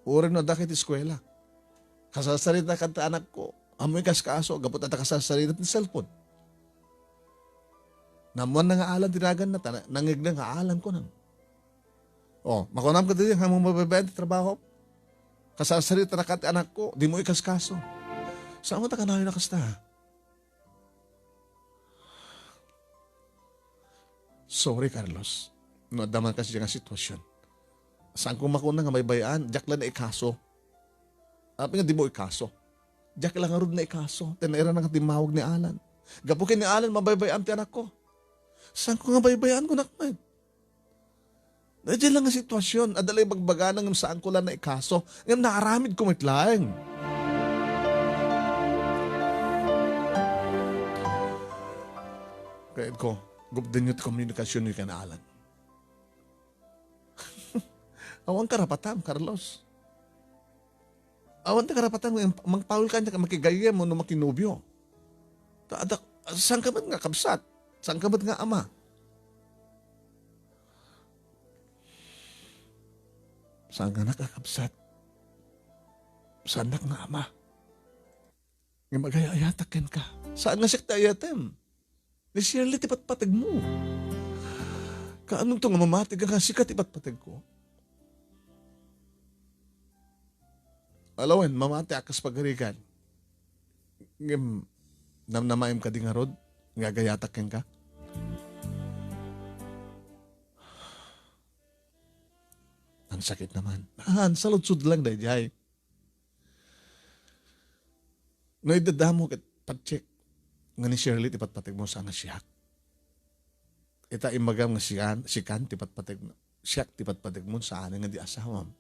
Urin na dakit eskwela. Kasasarita ka ta anak ko. Amoy kas kaso, gabot at kasasarita ng cellphone. Namuan na nga alam tinagan na, nangig na nga alam ko nang. Oh, makunam ka din, hamong mabaybayam di trabaho. Kasasarita na ka anak ko, di mo ikas kaso. Saan mo ta kanayo na kasta? Sorry, Carlos. No, daman kasi yung sitwasyon. Saan ko makuna nga may bayaan, Jack lang na ikaso. Api nga di mo ikaso. Jack lang nga rin na ikaso. Tinaira na nga timawag ni Alan. Gapukin ni Alan, mabaybayaan ti anak ko. Saan ko nga baybayaan ko nakmay? Nandiyan lang ang sitwasyon. Adalay bagbaga ng saan ko lang na ikaso. Ngayon nakaramid ko mitlaing. Kaya ko, gupdan nyo komunikasyon ni kanaalan. Awan karapatan, Carlos. Awan ta karapatan, magpaul ka niya, makigaya mo no makinubyo. Saan ka ba't nga kabsat? Saan ka ba't nga ama? Saan ka nakakabsat? Saan nga ama? Nga magaya-ayatakin ka. Saan nga siya ayatem? Ni Shirley, tipat-patag mo. Kaanong to nga mamatig nga sikat tipat-patag ko? Alawan, mamati akas pagarigan. Ngam, namnamaim ka di nga rod? Nga gayatakin ka? Ang sakit naman. Saludsud lang dahi jay. No, idadamo kat pat-check. Nga ni Shirley, tipat-patig mo sa nga siyak. Ita imagam nga sikan, tipat-patig mo. Siyak, tipat-patig mo sa nga di asawam.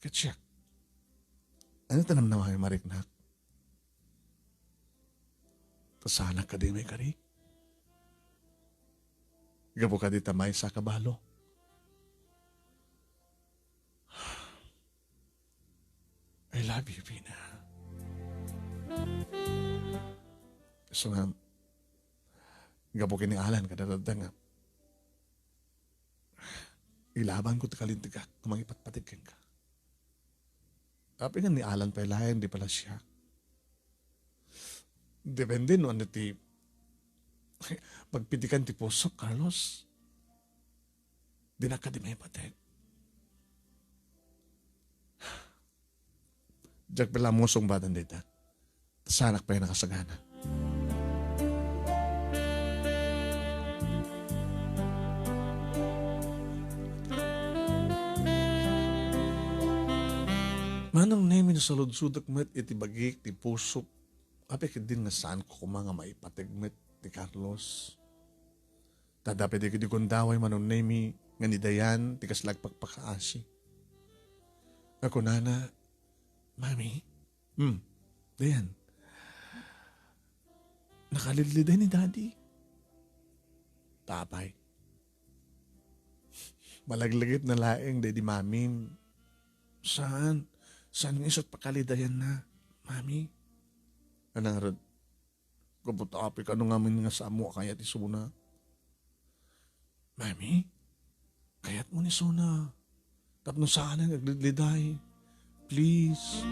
Kat siyak. Ano tanam na mga mariknak? Tasana ka din may kari. Gabo ka di tamay sa kabalo. I love you, Vina. So nga, gabukin ni Alan kadadada nga. Ilaban ko tikalintiga kung mangipatpatikin ka. Tapi nga ni Alan pa ilayan, di pala siya. Depende no, ano ti pagpitikan ti puso, Carlos. Di na ka di may patig. Diyak pala musong batan dita. Sanak pa yung nakasagana. Manong Nemy na saludsudak met iti bagik ti pusok. Apik din nga saan ko kumanga maipatigmet ti Carlos. Tadapit di kundaway Manong Nemy nga ni Dayan ti kaslag pagpakaasi. Ako nana, Mami, Dayan, nakaliliday ni Daddy. Tapay. Malaglagit na laeng day di Mami. Saan? Saan ng isot pakalidayan na, Mami? Anang rad, kaputapi ka nung amin nga sa amo kaya ti Suna. Mami, kayat mo ni Suna. Tapno saan ang nagliliday. Please.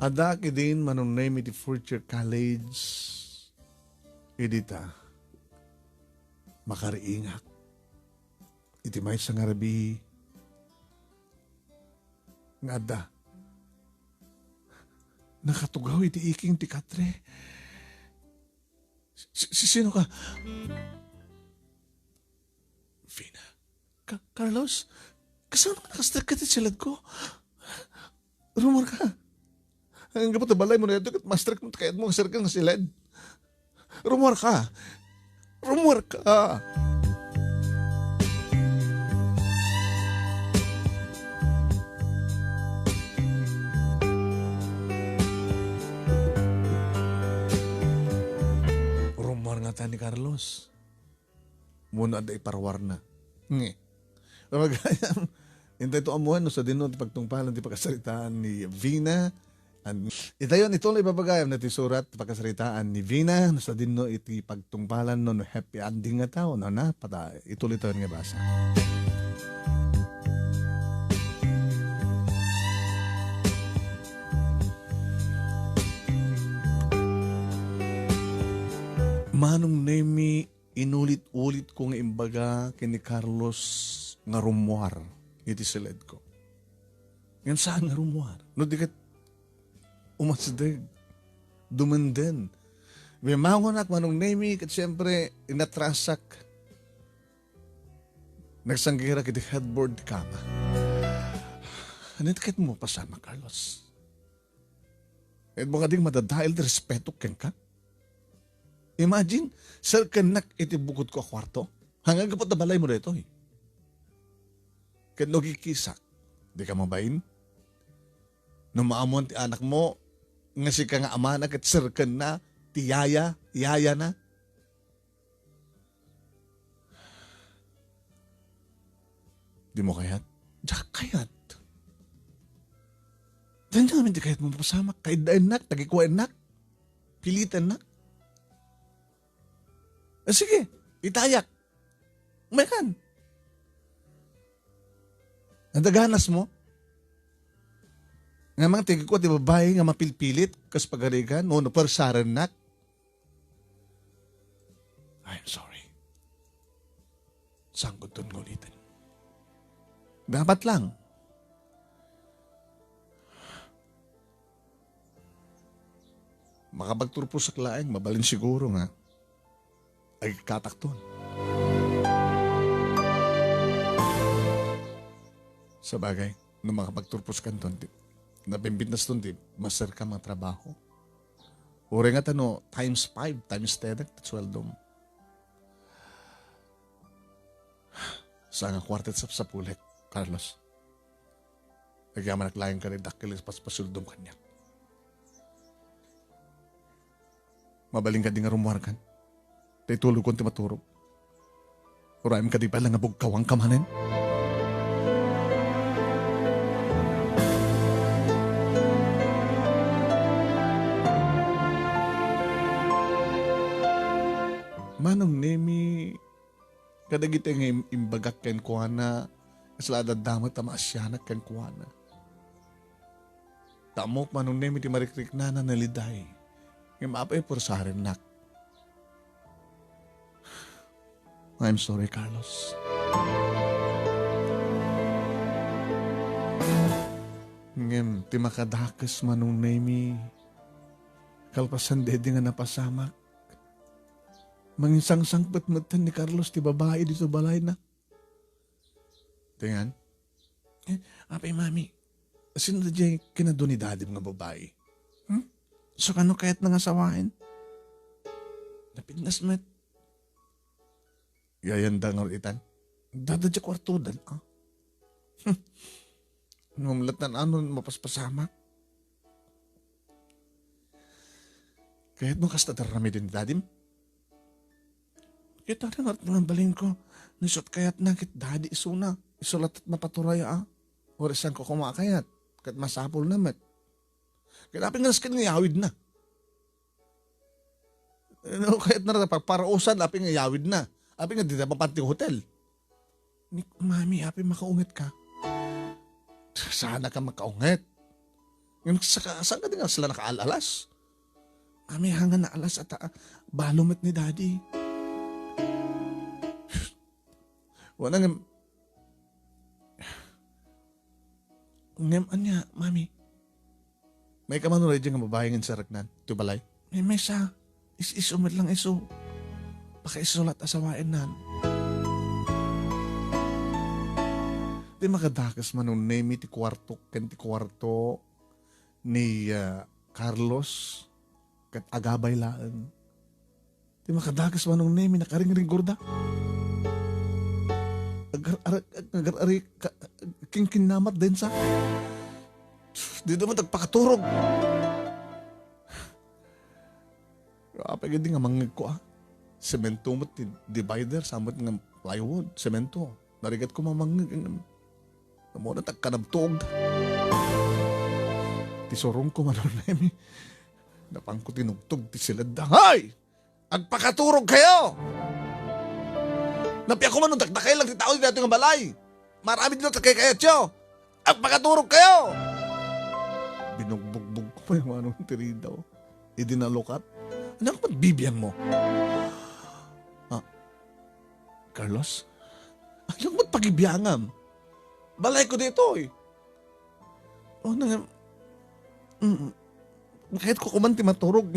Adak idin Manong Nemy ti Future College. Idita. Makariingak. Iti may sangarabi. Nga da. Nakatugaw iti iking ti Katre. Sino ka? Vina. Carlos? Kasama naman nakastrike ka ti silad ko? Rumor ka. Hanggang kapag tabalay mo na ito, at mastrike mo kayat mo ang sirkan nga silad. Rumor ka. Rumor ka. Rumor nga ta ni Carlos. Muna ada iparwar na. Nge. Pamagayam, hintay to amuhan no sa dinod pagtungpalan ti pagkasaritaan ni Vina. Itayon ito lang ipapagayam na ti surat pagkasaritaan ni Vina no sa dinno iti pagtungpalan no happy ending nga tao no na pata ituloy tayo nga basa. Manong Nemy, inulit-ulit ko nga imbaga kini Carlos nga rumwar iti silid ko. Yan saan nga rumwar? No di kat umasdag, dumanden. Bimangon ak Manong Nemy kat siyempre inatrasak. Nagsanggira kiti headboard kama. Anit kahit mo pasama, Carlos? Kahit mo ka ding madadahil di respeto ken ka? Imagine, sir kanak iti bukod ko a kwarto. Hanggang kapot na balay mo na ito eh. Kahit nagikisak, di ka mabayin? Nung maamon ti anak mo, nga si ka nga ama na kat sir ka na, ti yaya na. Di mo kayat? Diyak kayat. Diyan namin di kayat mo mapasama. Kahit da enak, tagikuha enak. Pilitan na. Sige, itayak. Umayan. Nadaganas mo. Nga mga tigil ko, di babae nga mapilpilit, kas pagarigan, no persaran nak. I'm sorry. Sangkot doon ngulitin. Dapat lang. Makapagturpo sa klaeng, mabalin siguro nga. Ay katakton. Sa bagay, nung makapagturpos ka doon, nabimbit na doon, master ka mga trabaho. Uri nga tano, times 5, times 10, sweldo mo. Sa nga kwartet sa pulik, Carlos. Nagyaman naglayang ka rin, dakilis paspasuldom kanya. Mabaling ka din nga rumuarkan. Tay tulog kong timaturog. Uraim ka di pala nga bugkawang kamanin. Manong Nemy, kadagit nga imbagak ken kuana, kaslada damot ta maasyanak ken kuana. Tamok Manong Nemy ti marikrik na naliday. Nga maapay pursarin nak. I'm sorry, Carlos. Ngem, ti makadakas Manong Nemy. Kalpasan dedi nga napasamak. Manginsang-sang patmatan ni Carlos ti babae dito balay na. Tingan? Apay mami, sino na dyan kinado ni daddy mga babae? So kano kaya't nangasawain? Napidnas met. Yayanda nga itan. Dadadya kwartudan, ah. Mamlatan ano mapaspasamak. Kaya't mo kastatarami din dadim? Kita na nga baling ko. Nisot kaya't nakit daddy isuna. Isulat at mapaturaya, ah. Orisan ko kumakayat. Kat masapol naman. Kaya apin nga naskin ngayawid na. Kaya't na parausan, apin ngayawid na. Apin nga dito papanting hotel. Mami, apin makaungit ka. Sana ka makaungit. Saan ka din nga sila nakaalalas? Kami hangan na alas at balumit ni daddy. Wala nga. Ngem anya, mami. May kamanuray dyan nga babae nga sa ragnan. Ito balay. May sa. Is-umit lang iso. Pakaisulat asawain nan. Di makadakas Manong Nemy ti kwarto ni Carlos kat agabay laan. Di makadakas Manong Nemy nakaring-ring gorda. Agar-ari king-kinamat din sa. Di naman tagpakaturog. Apa gadi nga mangig ko semento mo ti divider samot nga plywood, semento. Narigat ko mamangig. Namo na tagkanabtog. Ti sorong ko Manong Nemy. Napang ko tinugtog ti silad. Hay! Agpakaturog kayo! Napi ako man nung takdakay lang ti tao dito nga balay. Marami dito takay kayo tiyo. Agpakaturog kayo! Binugbog-bog ko yung anong tiridaw. Idinalokat. Ano ka bibiyang mo? Carlos? Ano ka pagibiyangam? Balay ko dito eh. O na kahit ko kumanti maturog.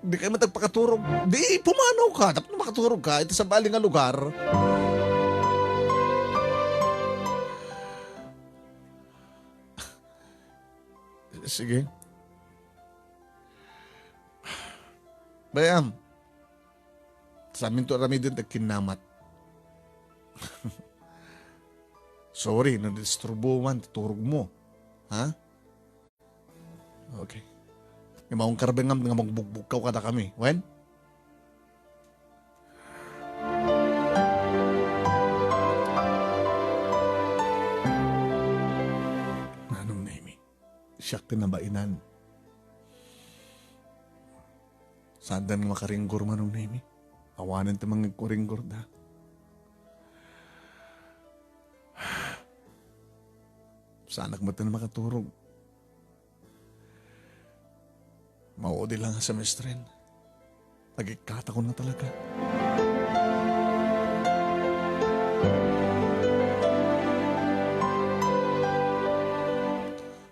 Di kayo matagpakaturog. Di, pumanaw ka. Dapat na makaturog ka. Ito sa bali nga lugar. Sige. Bayam. Sa amin to rami din tagkinamat. Sorry, nadisturbuhan, turog mo. Ha? Okay. Yung maong karbengam nga magbugbukaw ka na kami. When? Manong Nemy, siyak din na bainan. Saan na makaringgor Manong Nemy? Awanan ta mga kuringgor da. Saan mata na makaturog? Maudi lang sa mestren. Nagikata ko na talaga.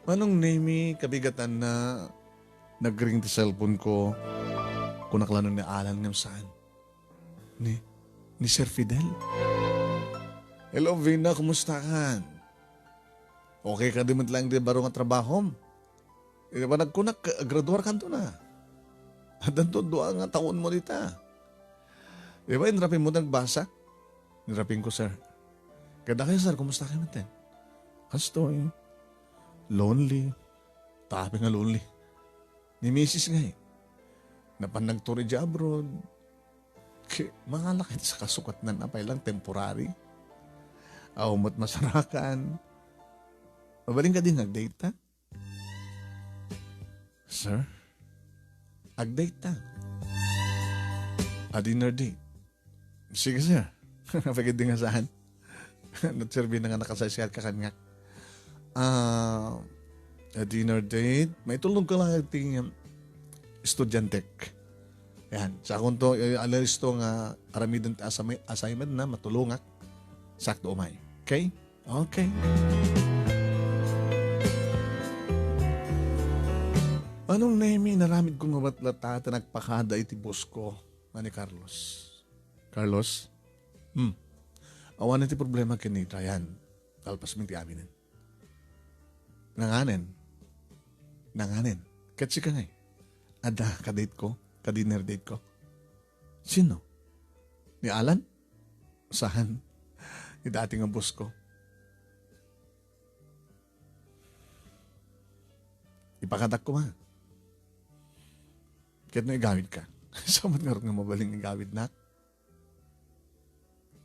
Manong Nemy, kabigatan na nagring ti cellphone ko kung naklano ni Alan ngam saan. Ni Sir Fidel. Hello Vina, kumusta kan? Okay ka din lang di baro nga trabaho? Di ba nagkunak, graduar ka na? At danto, doa nga taon mo dita. Di ba, inrapin mo nagbasa? Inrapin ko, sir. Kada kayo, sir, kumusta kayo natin? Kasto eh. Lonely. Tabi nga lonely. Ni Mrs. nga eh. Napanagturi di abroad. Mga lakit sa kasukat na napay lang temporary. Umot masarakan. Mabaling ka din nag-date ta? Sir? Ag-date ta? A dinner date? Sige, sir. Pagod din nga saan? Nagserbi na nga nakasasyal ka kanya. A dinner date? May tulong ka lang ating estudyantek. Yan. Sa akong to, alalis to nga aramidon assignment na matulungak. Sakto umay. Okay? Okay. Manong Nemy, naramid kong mabatlata nagpakada iti boss ko, ni Carlos. Carlos? Awan iti problema kinita yan. Kalpas minti aminin. Nanganen. Katsi ka nga eh. Ada, kadate ko. Kadinner date ko. Sino? Ni Alan? Saan? Ni dating ang boss ko. Ipakadak ko ma. Kahit na igawid ka. Samot nga rin nga mabaling igawid na.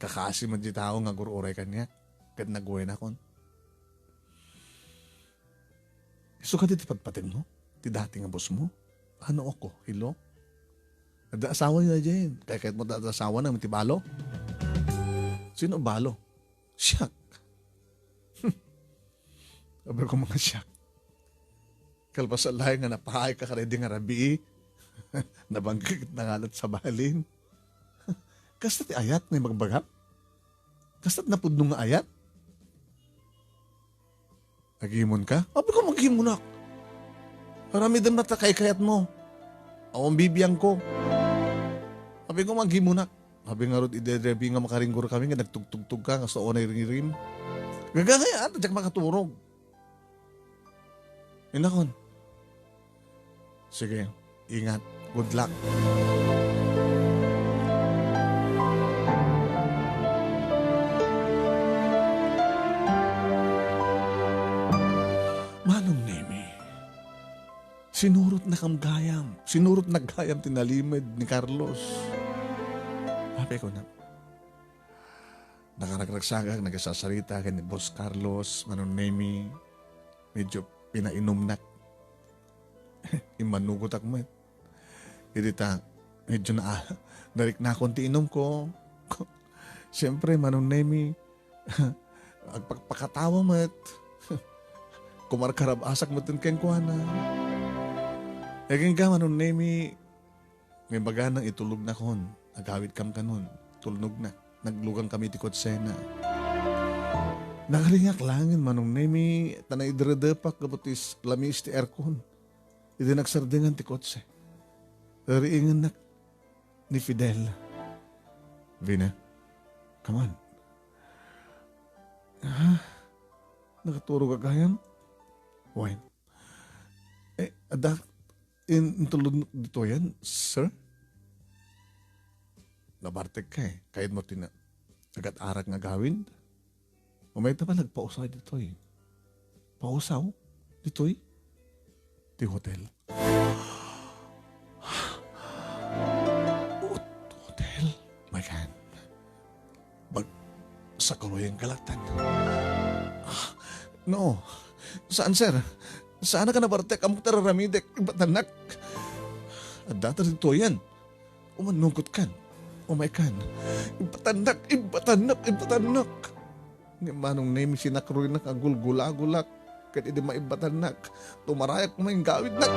Kakasi man di tao nga gururay ka niya. Kahit nagawin na kon. So ka dito pagpatin mo? Ti dati nga boss mo? Ano ako? Hello? Ada asawa niya dyan. Kahit mo da asawa na, ti balo? Sino balo? Siyak. Sabi ko mga siyak. kalpasalay nga napahay ka karedi nga rabi, nabanggit na ngalat sa balin. Kastat ayat nga magbagap? Kastat na pudno nga ayat? Nagimon ka? Abi ko maghimunak. Marami din matakay-kayat mo. Awang bibiyang ko. Abi ko maghimunak. Abi nga rod iderebi nga makaringgor kami nga nagtugtugtug ka nga sa onay ringirim. Gagayat, adyak makaturog. Inakon. Sige, ingat. Good luck. Manong Nemy, sinurot na kamgayam. Sinurot na gayam tinalimid ni Carlos. Habi ko na. Nakaragsagang nagasasarita kay ni Boss Carlos, Manong Nemy. Medyo pinainom na. Imanugot ako mo. Hindi ta, medyo narik na konti inom ko. Siyempre, Manong Nemy, agpagpakatawa mo kumarkarab asak mo tin ken kuana. Egin ka, Manong Nemy, may baga nang itulog na kon. Agawit kam kanon. Tulnog na. Naglugang kami ti Kotsena. Nakaringak langin, Manong Nemy, tanay dredepak kabutis lamis ti aircon. Iti nagsardingan ti kotse. Riingan na ni Fidel. Vina, come on. Nakaturo ka kayang? Why? Adak, intulog dito yan, sir? Nabartek ka Kahit mo agat-arak nga gawin. Umay pa nagpausaw dito Pausaw? Dito Di hotel. Hotel? My God. Sa Kaloyang Galatan. No. Saan, sir? Saan ka nabartek? Amok tararamidek. Ibatanak. At data dito yan. Umanungkot kan. Umay kan. Ibatanak. Ni Manong Nemy sinakroy na kagulgula-gulak. Kahit hindi maibatanak. Tumarayak mo yung gawid na.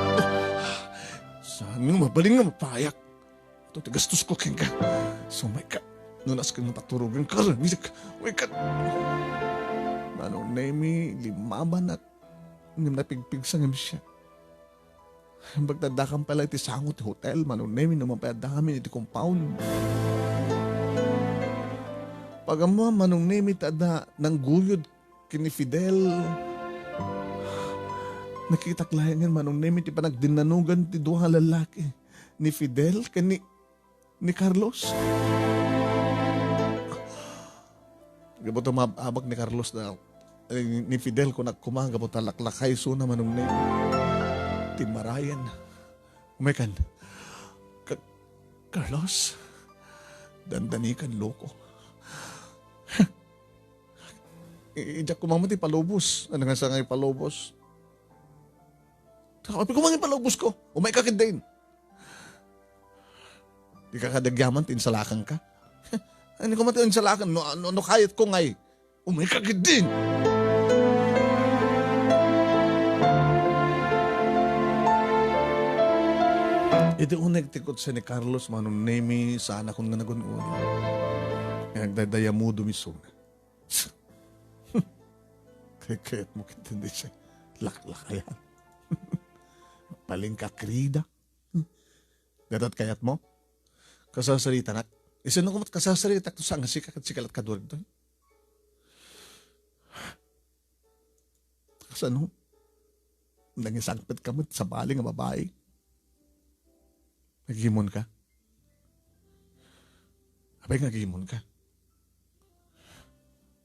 Saan nga mabaling nga mapayak. Ito tigastos ko keng ka. Sumay ka. Nunas kang napaturugan ka. Uy ka. Manong Nemy, limaman at napigpig sa ngam siya. Bagdadakan pala iti sangot ti hotel. Manong Nemy naman pa dami iti compound. Pagamo Manong Nemy tada ng guyod kini Fidel. Nakita klayangan Manong Nemy ti panagdinanugan ti duha lalaki ni Fidel ken ni Carlos. Gabot mababag ni Carlos na ni Fidel ko nagkumang gabot laklakay so na Manong Nemy. Ti Marayan. Umekan. Carlos. Dandanikan loko. Ijak ko mamati palubos. Ano nga sa ngay palubos? Kapag kumangin palubos ko, umay kakid din. Di ka kadagyaman, tinsalakan ka. Ano ko mati tinsalakan? No kayat ko ngay, umay kakid din. Ito unang tikot sa ni Carlos, Manong Nemy, sana kung nga nagun-un. Nagdadaya mo dumisong. Kaya't mo kitindi siya. Laklakayan. Paling kakrida. Dadat kayat mo? Kasasarita nak. Isa nung kumat kasasarita to saan nga sikat sikalat ka doon doon. Kasano? Nangisangpit ka mo sa baling nga babae. Nagimon ka? Abay nagimon ka?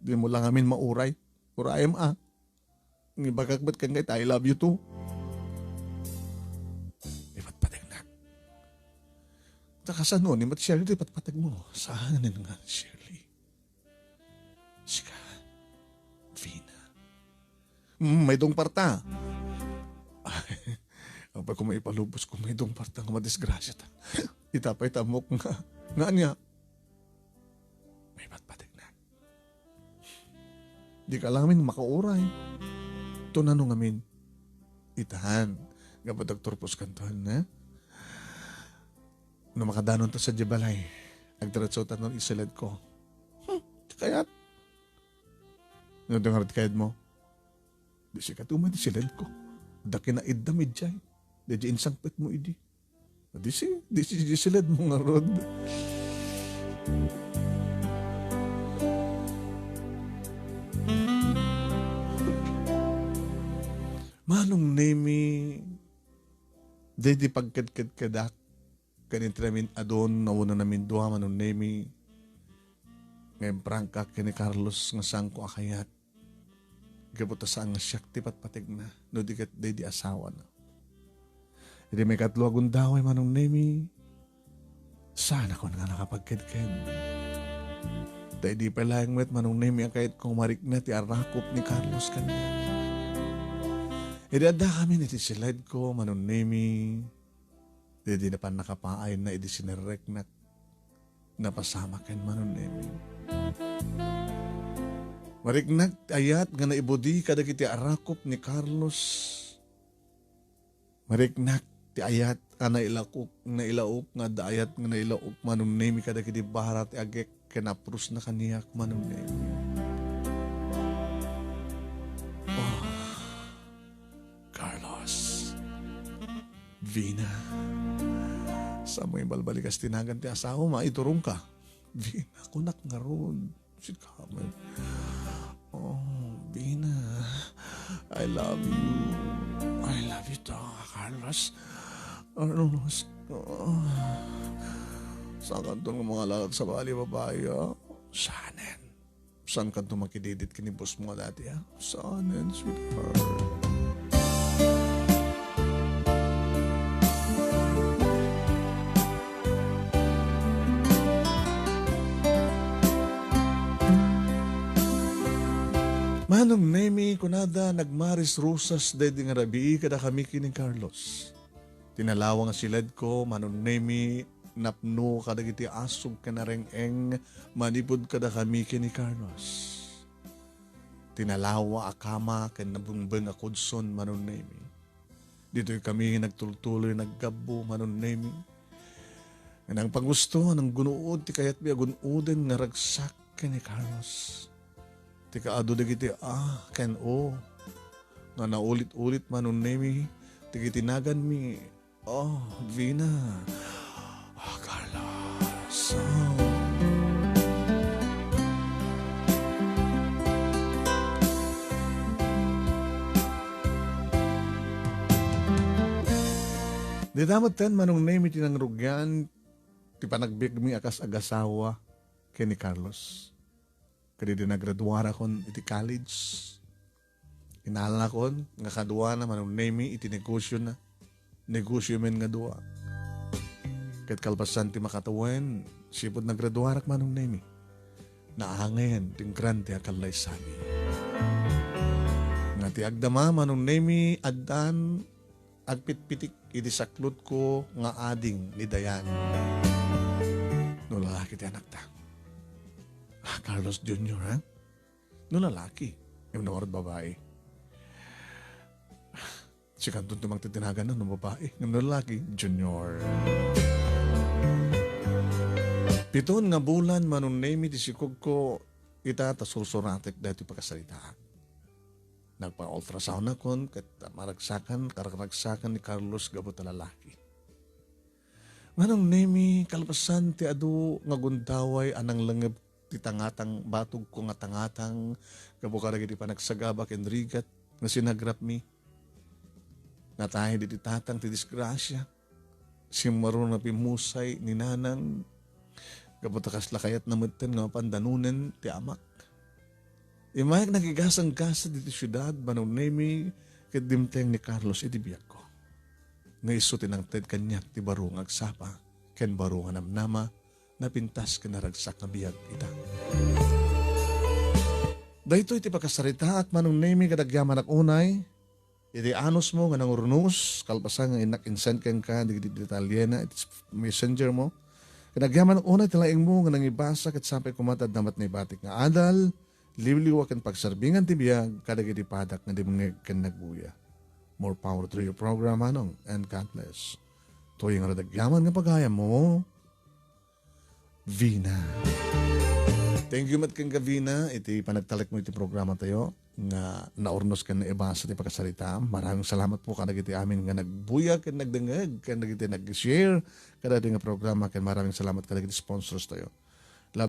Di mo lang amin mauray. Urayam Ngibagagbat ka ngayit, I love you too. Ipat patag na. Takas ano, ni Mat Shirley, ipat patag mo. Saan na nga, Shirley? Sika. Vina. May dong parta. Ay, kapag kung may ipalubos, kung may dong parta, nga madisgrasya ta. Itapay tamok nga. Nga niya. May ipat patag na. Di ka lang amin makauray. Ito na nung amin. itahan. Gabot agturpos kanton, na? No makadanon to sa Jabalay, agdiretsotan nun isilad ko. Kayat. No dengar kayad mo. Di si katuma di silad ko. Daki na idamid jay. Di insangpet mo idi. Di si silad mo nga rod. Manong Nemy, di pagkadkad kadak, kanit namin adon, nawuna namin duha, Manong Nemy, ngayon prangka kini Carlos nga sang ko akayat, gabuta sa ang syakti patpatig na, no di asawa na. Hindi may katlo akong daway, Manong Nemy, sana ko nga nakapagkadkad. Dahil di pala yung Manong Nemy, ang kahit kong marik na, ti arakop ni Carlos kanina. Idada kami niti silad ko, Manong Nemy. Di na pa nakapaay na idi sinerek na napasama ken Manong Nemy. Mariknag ayat nga naibudi kada kiti arakop ni Carlos. Mariknag ti ayat nga nailaok nga daayat nga nailaok Manong Nemy kada kiti baharat agek kenaprus na kaniyak Manong Nemy. Vina, sa mga balbalikas tinagan ti asawa, maiturong ka. Vina, kunak nga ron. Si Carmen. Oh, Vina, I love you. I love you to, Carlos. Carlos, saan ka doon ng mga lalat sa bali babae, ha? Saanin. Saan ka doon makididit kinibos mo dati, ha? Saanin, sweetheart. Manong Nemy, kunada nagmaris rusas dedi nga rabii kada kami kini Carlos. Tinalawa nga silad ko, Manong Nemy, napno kada giti asog ka na reng-eng, manipod kada kami kini Carlos. Tinalawa akama ken nabungbeng akudson, Manong Nemy. Dito'y kami nagtultuloy, naggabo, Manong Nemy. Ang pangusto, ng gunuod, ti kayat biya gunuden nga ragsak kini Carlos. Tika ado dagiti ken o nga naulit-ulit Manong Nemy tika tinagan mi Vina Carlos Di damot ten Manong Nemy tinangrugyan ti panagbig mi akas agasawa ken ni Carlos. Kadi din nagraduara kon iti college. Inala kon nga kadua na Manong Nemy iti negosyo na. Negosyo men nga dua. Ket kalpasan ti makatawen, sipod nagraduara Manong Nemy. Naangayan ting grande akalay sabi. Nga ti agdama Manong Nemy addan agpitpitik iti saklot ko nga ading ni Dayan. No lalaki ti anak ta. Carlos Jr., ha? No lalaki. Yung nawarad babae. Si Kanton tumang titinagan na no babae. Yung lalaki, Junior. Piton nga bulan, Manong Nemy, tisikog ko, ita tasursoratek dahil pagkasalita. Nagpa-ultrasound na kon, kat karagsakan ni Carlos gabot na lalaki. Manong Nemy, kalpasan ti adu nga gundaway anang langab ti tangatang batog ko nga tangatang kabukara giti panagsagabak and rigat nga sinagrap mi. Natahin di tatang ti disgrasya. Simaro na pimusay ni nanang kabutakas lakayat na meten nga pandanunan ti amak. Imayag nagigasang-gasa dito syudad Manong Nemy ket dimteng ni Carlos iti biyak ko. Nga iso tinangted kanyak ti barong agsapa ken barong namnama napintas ka naragsak na biyag ita. Dahito iti pagkasarita at Manong Nemy kadagyaman ak unay, iti anos mo nga nangurunus, kalpasan nga inak-insent ken ka, di detalyena, iti messenger mo, kadagyaman ak unay tilaing mo nga nangibasa kat sampai kumatad namat na ibatik nga adal, liwliwa ken pagsarbingan ti biyag, kadag iti padak nga di mga ken nagbuya. More power to your program, Manong. And God bless. Tuwing radagyaman nga pagaya mo, Vina. Thank you mat kang Vina. Iti panagtalik mo iti programa tayo nga naurnos ka na ibasa ti pagkasalita. Maraming salamat po kanag iti amin nga nagbuyag kan nagdengeg kan iti nag-share kada nga programa kan maraming salamat kanag iti sponsors tayo.